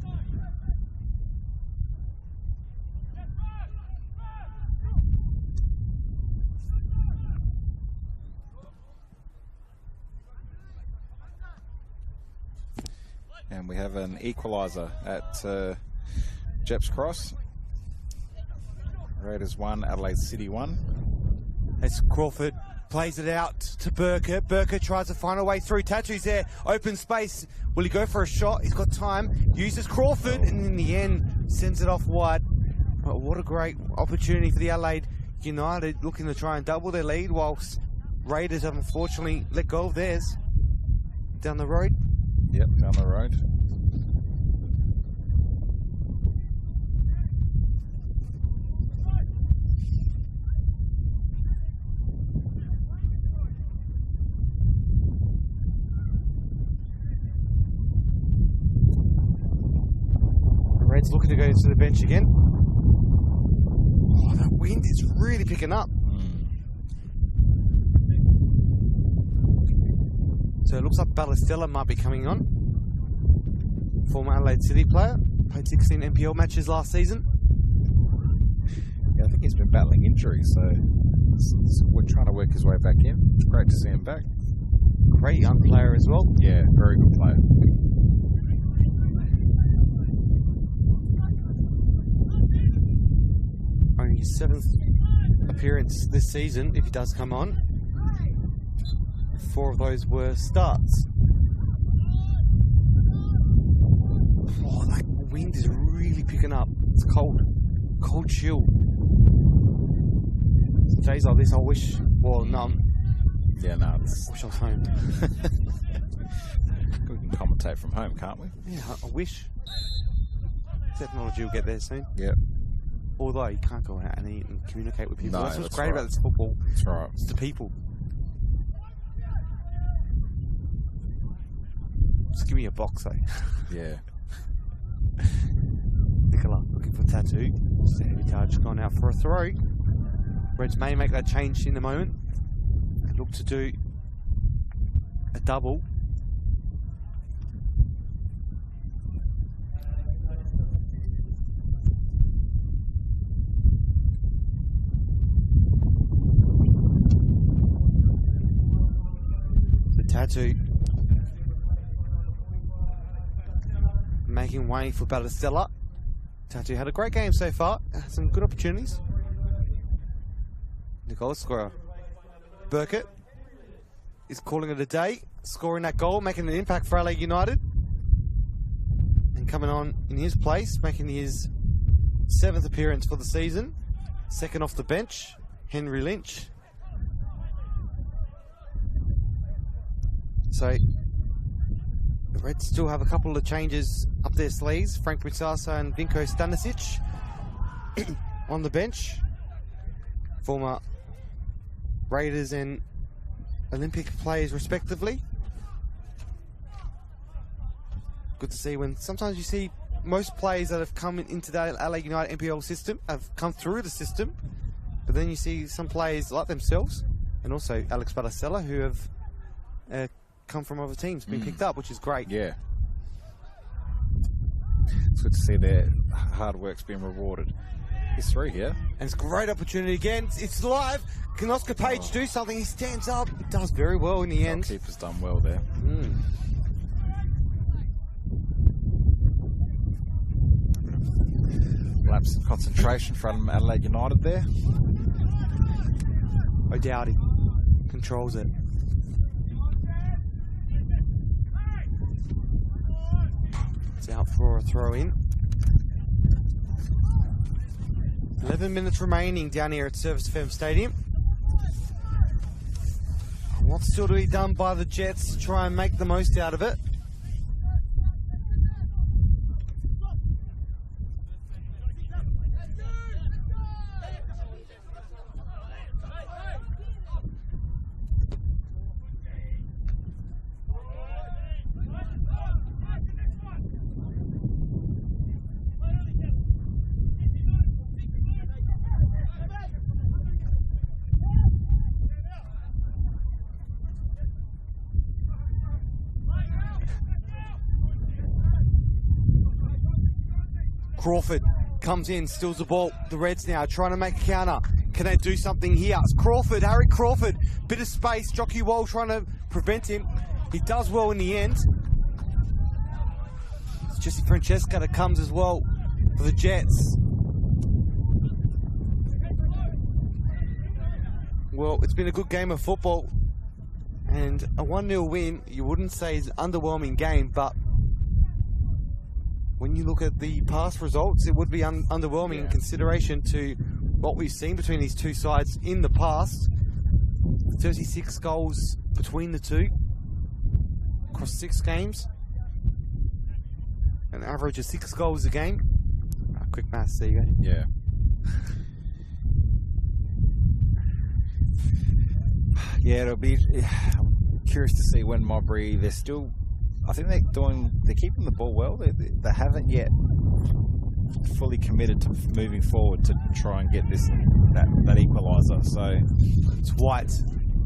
And we have an equalizer at Jeps Cross. Raiders 1, Adelaide City 1. It's Crawford, plays it out to Burkett. Burkett tries to find a way through. Tattoo's there, open space. Will he go for a shot? He's got time. Uses Crawford, and in the end, sends it off wide. But what a great opportunity for the Adelaide United, looking to try and double their lead, whilst Raiders have unfortunately let go of theirs. Down the road. Yep, down the road. The Reds looking to go to the bench again. Oh, that wind is really picking up. So it looks like Ballestella might be coming on. Former Adelaide City player. Played 16 NPL matches last season. Yeah, I think he's been battling injuries, so we're trying to work his way back in. It's great to see him back. Great young player as well. Yeah, very good player. Only his 7th appearance this season, if he does come on. 4 of those were starts. Oh, that wind is really picking up. It's cold. Cold chill. Days like this, I wish, well, no. Yeah, no. I wish I was home. We can commentate from home, can't we? Yeah, I wish. Technology will get there soon. Yep. Although you can't go out and eat and communicate with people. No, that's what's that's great right. about this football. That's right. It's the people. Just give me a box, though. Yeah. Nicola looking for Tattoo. Savitage gone out for a throw. Reds may make that change in a moment and look to do a double. The Tattoo making way for Ballestella. Tattoo had a great game so far. Some good opportunities. Nicola scorer. Burkett is calling it a day, scoring that goal, making an impact for Adelaide United. And coming on in his place, making his 7th appearance for the season. Second off the bench, Henry Lynch. So the Reds still have a couple of changes up their sleeves. Frank Britsasa and Vinko Stanisic on the bench. Former Raiders and Olympic players respectively. Good to see when sometimes you see most players that have come into the Adelaide United NPL system have come through the system, but then you see some players like themselves and also Alex Ballestella who have come from other teams, been picked up, which is great. Yeah. It's good to see their hard work's being rewarded. He's through here. And it's a great opportunity again. It's live. Can Oscar Page do something? He stands up. He does very well in the end. Keeper's done well there. Lapse of concentration from Adelaide United there. O'Dowdy controls it. It's out for a throw in. 11 minutes remaining down here at Service FM Stadium. What's still to be done by the Jets to try and make the most out of it? Crawford comes in, steals the ball. The Reds now trying to make a counter. Can they do something here? It's Crawford, Harry Crawford. Bit of space. Jockey Wall trying to prevent him. He does well in the end. It's Jesse Francesca that comes as well for the Jets. Well, it's been a good game of football. And a 1-0 win, you wouldn't say is an underwhelming game, but when you look at the past results, it would be underwhelming in consideration to what we've seen between these two sides in the past. 36 goals between the two across 6 games. An average of 6 goals a game. Quick maths, there you go. Yeah. Yeah, it'll be. I'm curious to see when Modbury. They're still. I think they're keeping the ball well. They haven't yet fully committed to moving forward to try and get that equalizer. So it's White.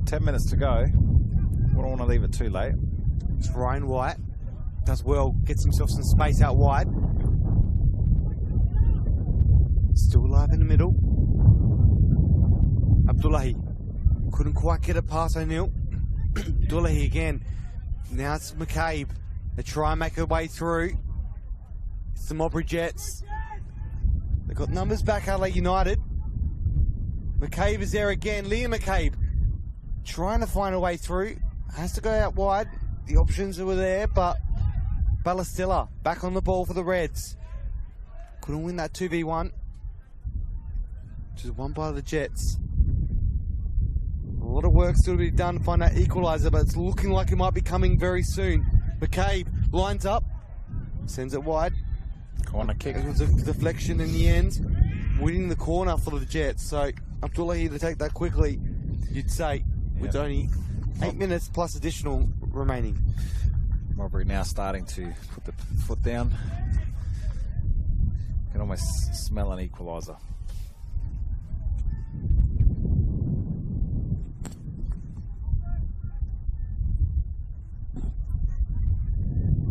10 minutes to go. We don't want to leave it too late. It's Ryan White. Does well, gets himself some space out wide. Still alive in the middle. Abdullahi couldn't quite get it past O'Neill. Abdullahi again. Now it's McCabe. They try and make their way through. It's the Modbury Jets. They've got numbers back, Adelaide United. McCabe is there again. Liam McCabe trying to find a way through. Has to go out wide. The options were there, but Ballastella back on the ball for the Reds. Couldn't win that 2v1. Just won by the Jets. A lot of work still to be done to find that equalizer, but it's looking like it might be coming very soon. McCabe lines up, sends it wide. Corner kick. It was a deflection in the end, winning the corner for the Jets. So Abdullah here to take that quickly, you'd say, with only 8 minutes plus additional remaining. Modbury now starting to put the foot down. You can almost smell an equaliser.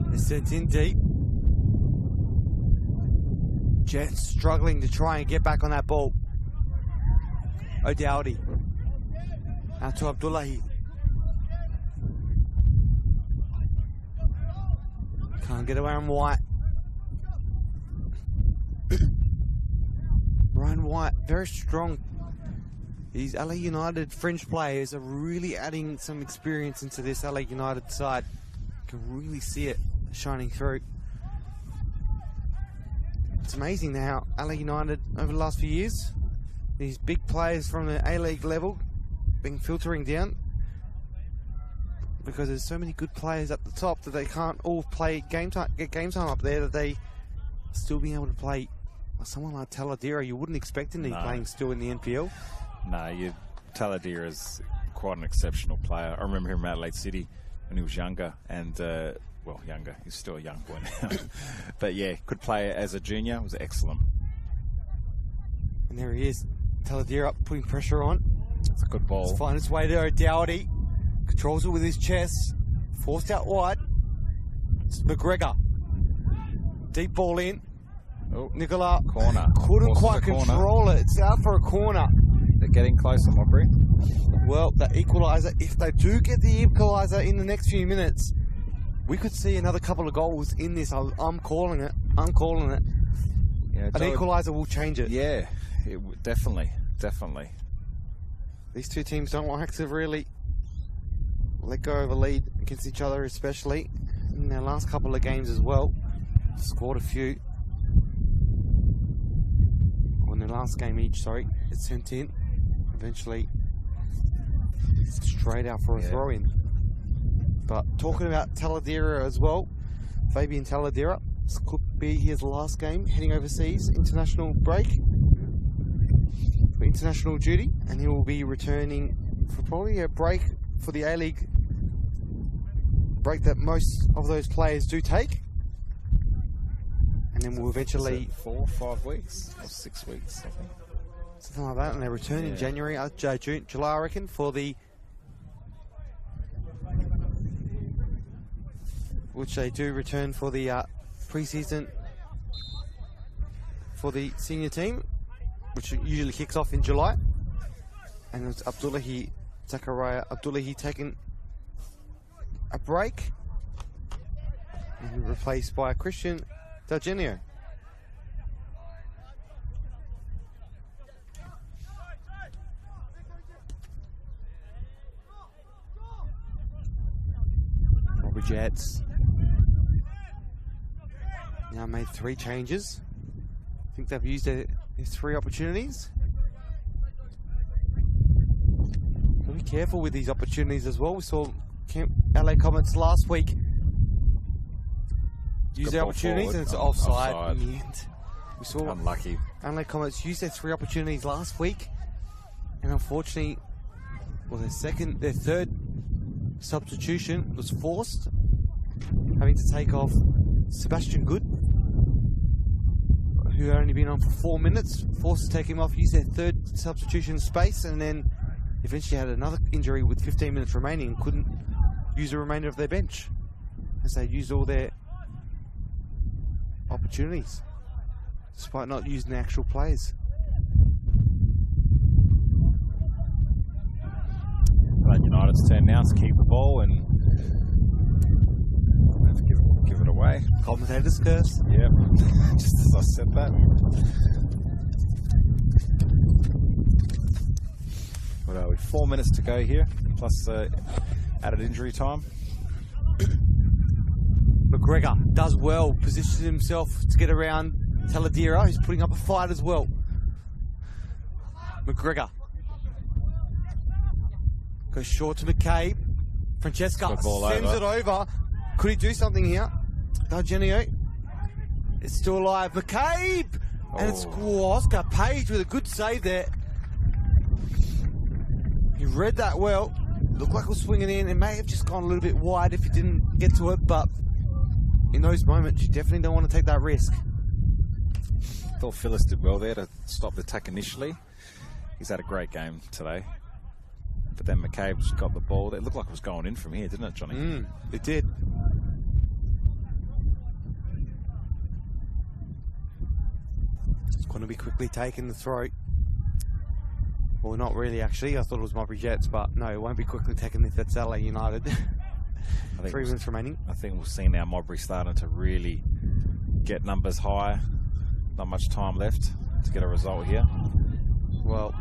They're sent in deep. Jets struggling to try and get back on that ball. O'Dowdy. Out to Abdullahi. Can't get around White. Ryan White, very strong. These LA United fringe players are really adding some experience into this LA United side. You can really see it shining through. It's amazing how LA United, over the last few years, these big players from the A-League level been filtering down because there's so many good players at the top that they can't all play get game time up there, that they still being able to play. Someone like Taladera, you wouldn't expect him to be playing still in the NPL. No, Taladera is quite an exceptional player. I remember him at Adelaide City when he was younger, and well, younger, he's still a young boy now. But yeah, could play as a junior, was excellent. And there he is, Taladera up, putting pressure on. It's a good ball. Let's find its way to O'Dowdy. Controls it with his chest. Forced out wide. It's McGregor. Deep ball in. Oh, Nicola corner. Couldn't quite control it. It's out for a corner. They're getting closer, Modbury. Well, the equaliser, if they do get the equaliser in the next few minutes, we could see another couple of goals in this. I'm calling it. I'm calling it. Yeah, an equaliser will change it. Yeah, definitely. These two teams don't like to really let go of a lead against each other, especially in their last couple of games as well. Scored a few. In their last game each, sorry. It's sent in. Eventually, straight out for a throw-in. But talking about Taladera as well, Fabian Taladera, this could be his last game heading overseas, international break, for international duty, and he will be returning for probably a break for the A-League, break that most of those players do take. And then we'll eventually 4 or 5 weeks or 6 weeks, I think. Something like that, and they return in January, July, I reckon, for the which they do return for the pre-season for the senior team, which usually kicks off in July. And it's Zachariah Abdullahi taking a break and replaced by Christian Dalgenio. Modbury Jets now made 3 changes. I think they've used their 3 opportunities. Be careful with these opportunities as well. We saw LA Comets last week use their opportunities forward, and it's offside in the end. We saw unlucky. LA Comets used their 3 opportunities last week, and unfortunately, well, their third substitution was forced, having to take off Sebastian Good, who had only been on for 4 minutes, forced to take him off, use their third substitution space, and then eventually had another injury with 15 minutes remaining and couldn't use the remainder of their bench as they use all their opportunities, despite not using the actual players. Adelaide United's turn now to keep the ball and let's give it away. Commentator's curse. Yep, just as I said that. What are we? 4 minutes to go here, plus added injury time. McGregor does well, positions himself to get around Taladera, who's putting up a fight as well. McGregor goes short to McCabe. Francesca sends it over. Could he do something here? D'Argenio. It's still alive. McCabe! And it's Oscar Page with a good save there. He read that well. Looked like it was swinging in. It may have just gone a little bit wide if he didn't get to it, but in those moments, you definitely don't want to take that risk. I thought Phyllis did well there to stop the attack initially. He's had a great game today. But then McCabe's got the ball. It looked like it was going in from here, didn't it, Johnny? It did. It's going to be quickly taken, the throw. Well, not really, actually. I thought it was Modbury Jets, but no, it won't be quickly taken if it's LA United. 3 minutes remaining. I think we'll see now Modbury starting to really get numbers high. Not much time left to get a result here. Well,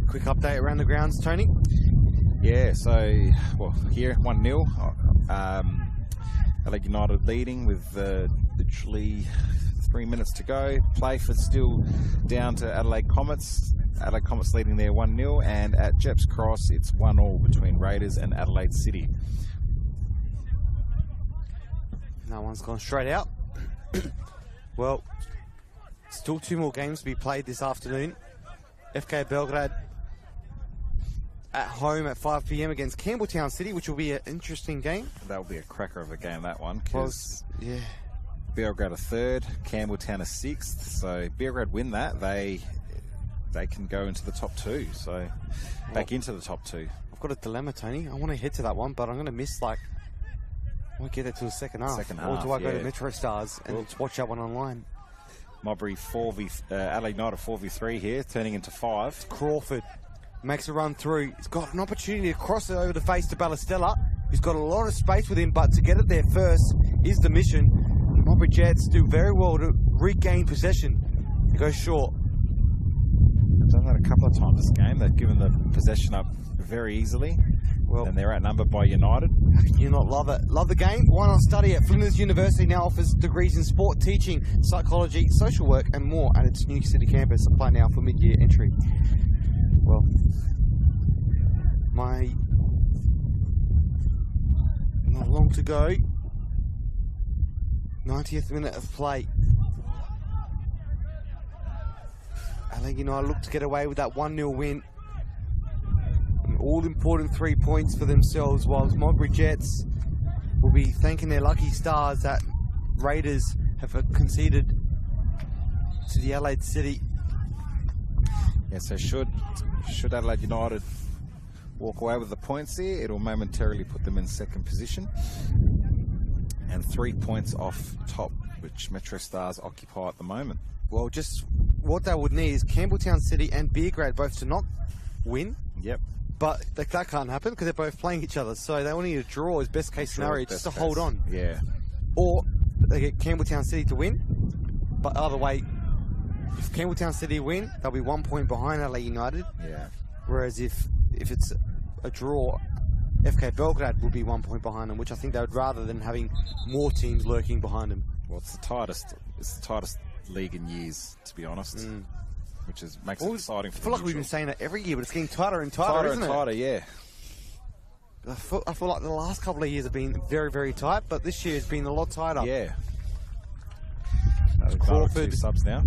quick update around the grounds, Tony. Yeah, so, well, here, 1-0. Adelaide United leading with literally 3 minutes to go. Playford still down to Adelaide Comets. Adelaide Comets leading there 1-0, and at Jeps Cross it's 1-1 between Raiders and Adelaide City. No one's gone straight out. Well, still 2 more games to be played this afternoon. FK Belgrade at home at 5 p.m. against Campbelltown City, which will be an interesting game. That will be a cracker of a game, that one. Yeah. Belgrade a 3rd, Campbelltown a 6th. So Belgrade win that, they can go into the top 2. So back into the top 2. I've got a dilemma, Tony. I want to head to that one, but I'm going to miss I won't get it till the second half. Or do I go to Metro Stars and watch that one online? Modbury Adelaide United 4v3 here, turning into 5. Crawford makes a run through. He's got an opportunity to cross it over the face to Ballestella. He's got a lot of space with him, but to get it there first is the mission. The Modbury Jets do very well to regain possession. He goes short. They've done that a couple of times this game. They've given the possession up very easily. Well, and they're outnumbered by United. You not love it. Love the game? Why not study it? Flinders University now offers degrees in sport teaching, psychology, social work, and more at its New City campus. Apply now for mid-year entry. Well, not long to go. 90th minute of play. Adelaide United look to get away with that 1-0 win. All important 3 points for themselves, whilst Modbury Jets will be thanking their lucky stars that Raiders have conceded to the Adelaide City. Yeah, so should Adelaide United walk away with the points here, it'll momentarily put them in 2nd position. And 3 points off top, which Metro Stars occupy at the moment. Well, just what they would need is Campbelltown City and Belgrade both to not win. Yep. But that can't happen because they're both playing each other. So they only need a draw as best case scenario just to hold on. Yeah. Or they get Campbelltown City to win. But either way, if Campbelltown City win, they'll be 1 point behind Adelaide United. Yeah. Whereas if it's a draw, FK Belgrade will be 1 point behind them, which I think they would rather than having more teams lurking behind them. Well, it's the tightest league in years, to be honest. Which makes it exciting for I feel like we've been saying that every year, but it's getting tighter and tighter, isn't it? Tighter, yeah. I feel like the last couple of years have been very, very tight, but this year has been a lot tighter. Yeah. Crawford, 2 subs now.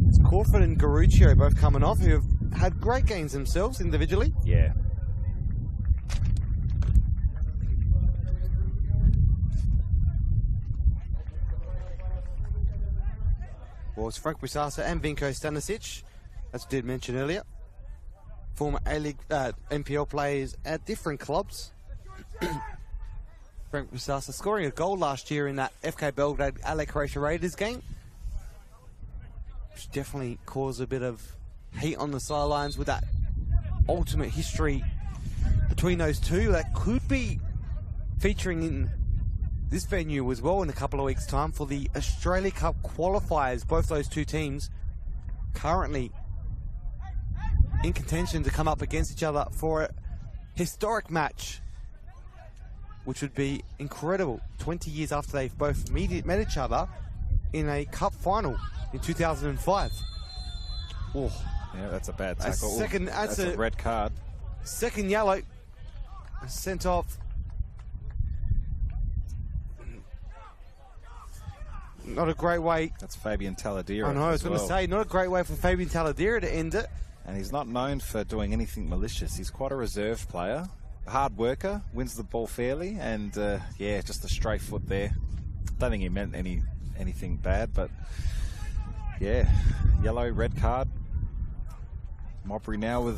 It's Crawford and Garuccio both coming off, who have had great games themselves individually. Yeah. Well, it's Frank Brisasa and Vinko Stanisic, as we did mention earlier. former A-League NPL players at different clubs. Frank Busasa scoring a goal last year in that FK Belgrade Adelaide Croatia Raiders game, which definitely caused a bit of heat on the sidelines with that ultimate history between those two that could be featuring in this venue as well in a couple of weeks' time for the Australia Cup qualifiers. Both those two teams currently in contention to come up against each other for a historic match, which would be incredible 20 years after they've both met each other in a cup final in 2005. Oh, yeah, that's a bad tackle. That's a red card. Second yellow. Sent off. Not a great way. That's Fabian Taladera. I know, I was going to say, not a great way for Fabian Taladera to end it. And he's not known for doing anything malicious. He's quite a reserved player. Hard worker, wins the ball fairly, and yeah, just a stray foot there. Don't think he meant anything bad, but yeah, yellow, red card. Modbury now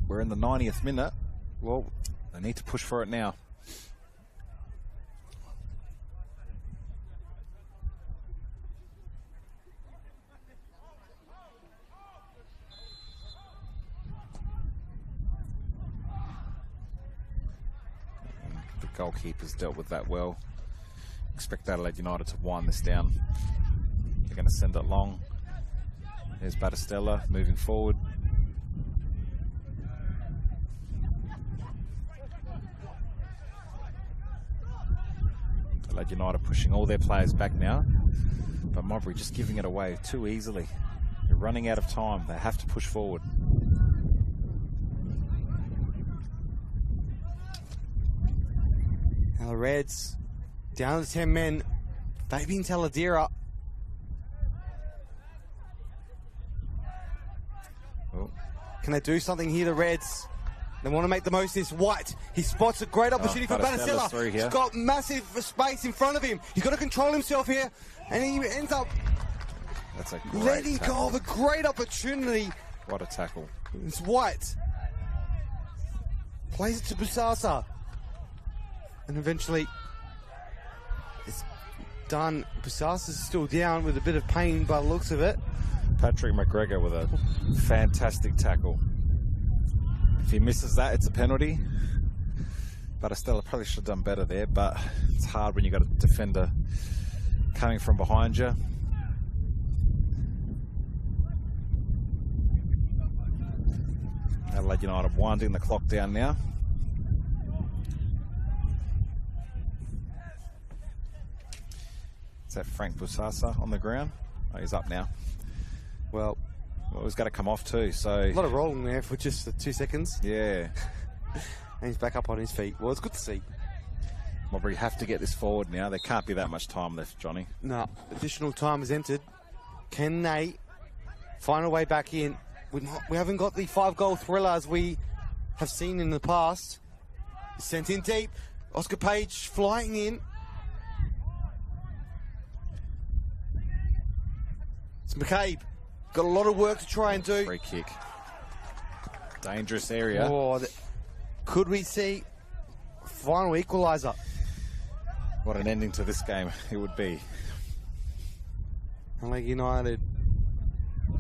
we're in the 90th minute. Well, they need to push for it now. The goalkeeper's dealt with that well. Expect Adelaide United to wind this down. They're going to send it long. There's Battistella moving forward. Adelaide United pushing all their players back now, but Modbury just giving it away too easily. They're running out of time. They have to push forward. Now the Reds down to 10 men. Fabian Taladera. Oh. Can they do something here, the Reds? They want to make the most of this. White, he spots a great opportunity for Battistella. He's got massive space in front of him. He's got to control himself here, and he ends up letting go of a great opportunity. What a tackle. It's White. Plays it to Busasa. And eventually it's done. Busasa's still down with a bit of pain by the looks of it. Patrick McGregor with a fantastic tackle. If he misses that, it's a penalty. Battistella probably should have done better there, but it's hard when you've got a defender coming from behind you. Adelaide United winding the clock down now. Is that Frank Busasa on the ground? Oh, he's up now. Well, he's got to come off too, so... A lot of rolling there for just the 2 seconds. Yeah. And he's back up on his feet. Well, it's good to see. Modbury have to get this forward now. There can't be that much time left, Johnny. No, additional time is entered. Can they find a way back in? We haven't got the 5-goal thriller as we have seen in the past. He's sent in deep. Oscar Page flying in. It's McCabe. Got a lot of work to try and do. Free kick. Dangerous area. Oh, could we see final equalizer? What an ending to this game it would be. Adelaide United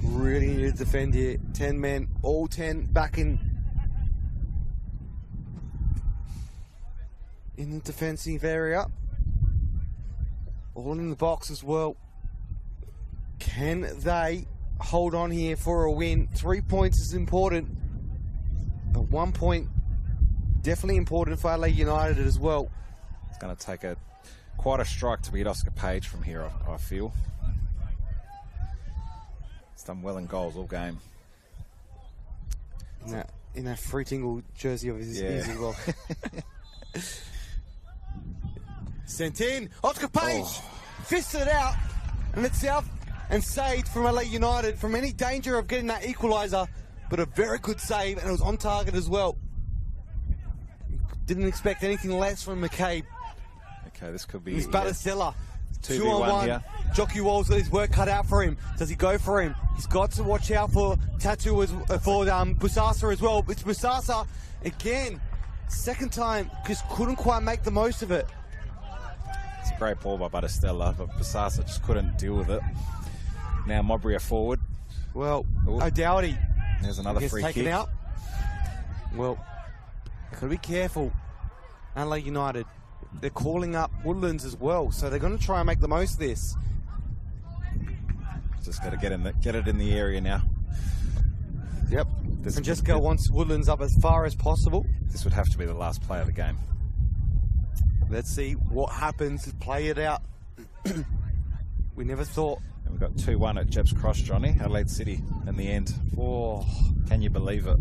really need to defend here. 10 men, all 10 back in the defensive area. All in the box as well. Can they hold on here for a win? 3 points is important, but 1 point definitely important for Adelaide United as well. It's going to take quite a strike to beat Oscar Page from here, I feel. He's done well in goals all game. In that free tingle jersey of his as well. Sent in, Oscar Page fisted it out, and it's out and saved from Adelaide United from any danger of getting that equaliser, but a very good save, and it was on target as well. Didn't expect anything less from McCabe. Okay, this could be... It's Battistella. 2v1 here. Jockey Wall's got his work cut out for him. Does he go for him? He's got to watch out for Tattoo for Busasa as well. It's Busasa again. Second time, just couldn't quite make the most of it. It's a great ball by Battistella, but Busasa just couldn't deal with it. Now Modbury are forward. Well, O'Dowdy. There's another free taken kick. out. Well, got to be careful. Adelaide United, they're calling up Woodlands as well, so they're going to try and make the most of this. Just got to get it in the area now. Yep. Francesco wants Woodlands up as far as possible. This would have to be the last play of the game. Let's see what happens. Play it out. We never thought. And we've got 2-1 at Jepp's Cross, Johnny. Adelaide City in the end. Oh, can you believe it?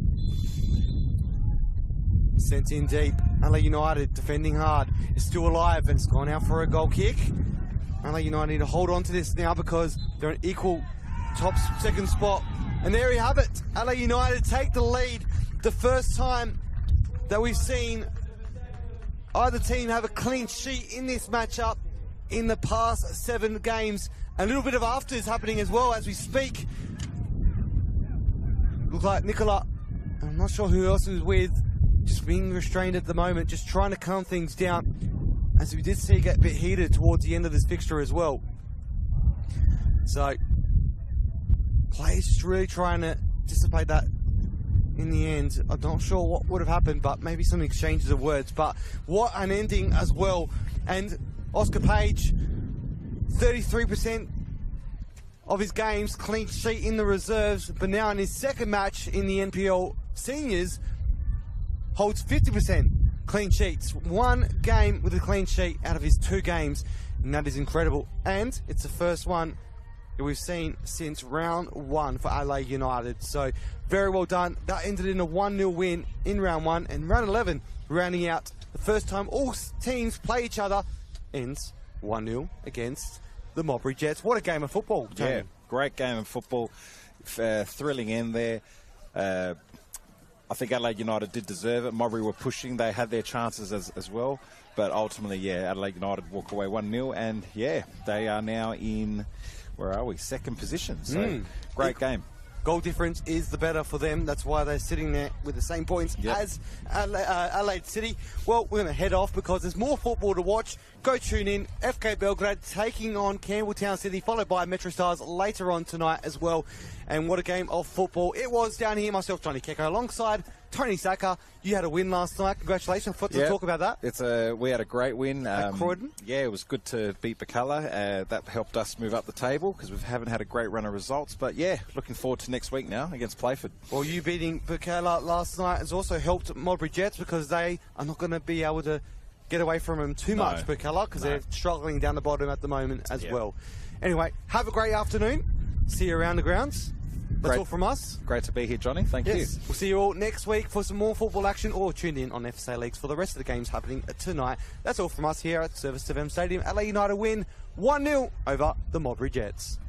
Sent in deep. Adelaide United defending hard. Is still alive and it's gone out for a goal kick. Adelaide United need to hold on to this now because they're an equal top second spot. And there you have it. Adelaide United take the lead. The first time that we've seen either team have a clean sheet in this matchup in the past 7 games. A little bit of after is happening as well as we speak. Look like Nicola, I'm not sure who else is with, just being restrained at the moment, just trying to calm things down. As we did see it get a bit heated towards the end of this fixture as well. So, players just really trying to dissipate that in the end. I'm not sure what would have happened, but maybe some exchanges of words. But what an ending as well. And Oscar Page, 33% of his games, clean sheet in the reserves, but now in his second match in the NPL Seniors, holds 50% clean sheets. 1 game with a clean sheet out of his 2 games, and that is incredible. And it's the first one that we've seen since round 1 for Adelaide United. So very well done. That ended in a 1-0 win in round 1, and round 11 rounding out the first time all teams play each other ends 1-0 against the Modbury Jets. What a game of football, Tony. Yeah, great game of football. Thrilling end there. I think Adelaide United did deserve it. Modbury were pushing. They had their chances as well. But ultimately, yeah, Adelaide United walk away 1-0. And, yeah, they are now in, where are we, 2nd position. So, great game. Goal difference is the better for them. That's why they're sitting there with the same points as Adelaide City. Well, we're going to head off because there's more football to watch. Go tune in. FK Belgrade taking on Campbelltown City, followed by Metro Stars later on tonight as well. And what a game of football it was down here. Myself, Johnny Kecko, alongside Tony Saka. You had a win last night. Congratulations. What to talk about that? We had a great win. At Croydon? Yeah, it was good to beat Bacalla. That helped us move up the table because we haven't had a great run of results. But, yeah, looking forward to next week now against Playford. Well, you beating Bacalla last night has also helped Modbury Jets because they are not going to be able to get away from them too much, Bacalla, because they're struggling down the bottom at the moment as well. Anyway, have a great afternoon. See you around the grounds. That's all from us. Great to be here, Johnny. Thank you. We'll see you all next week for some more football action, or tune in on FSA Leagues for the rest of the games happening tonight. That's all from us here at Service FM Stadium. Adelaide United win 1-0 over the Modbury Jets.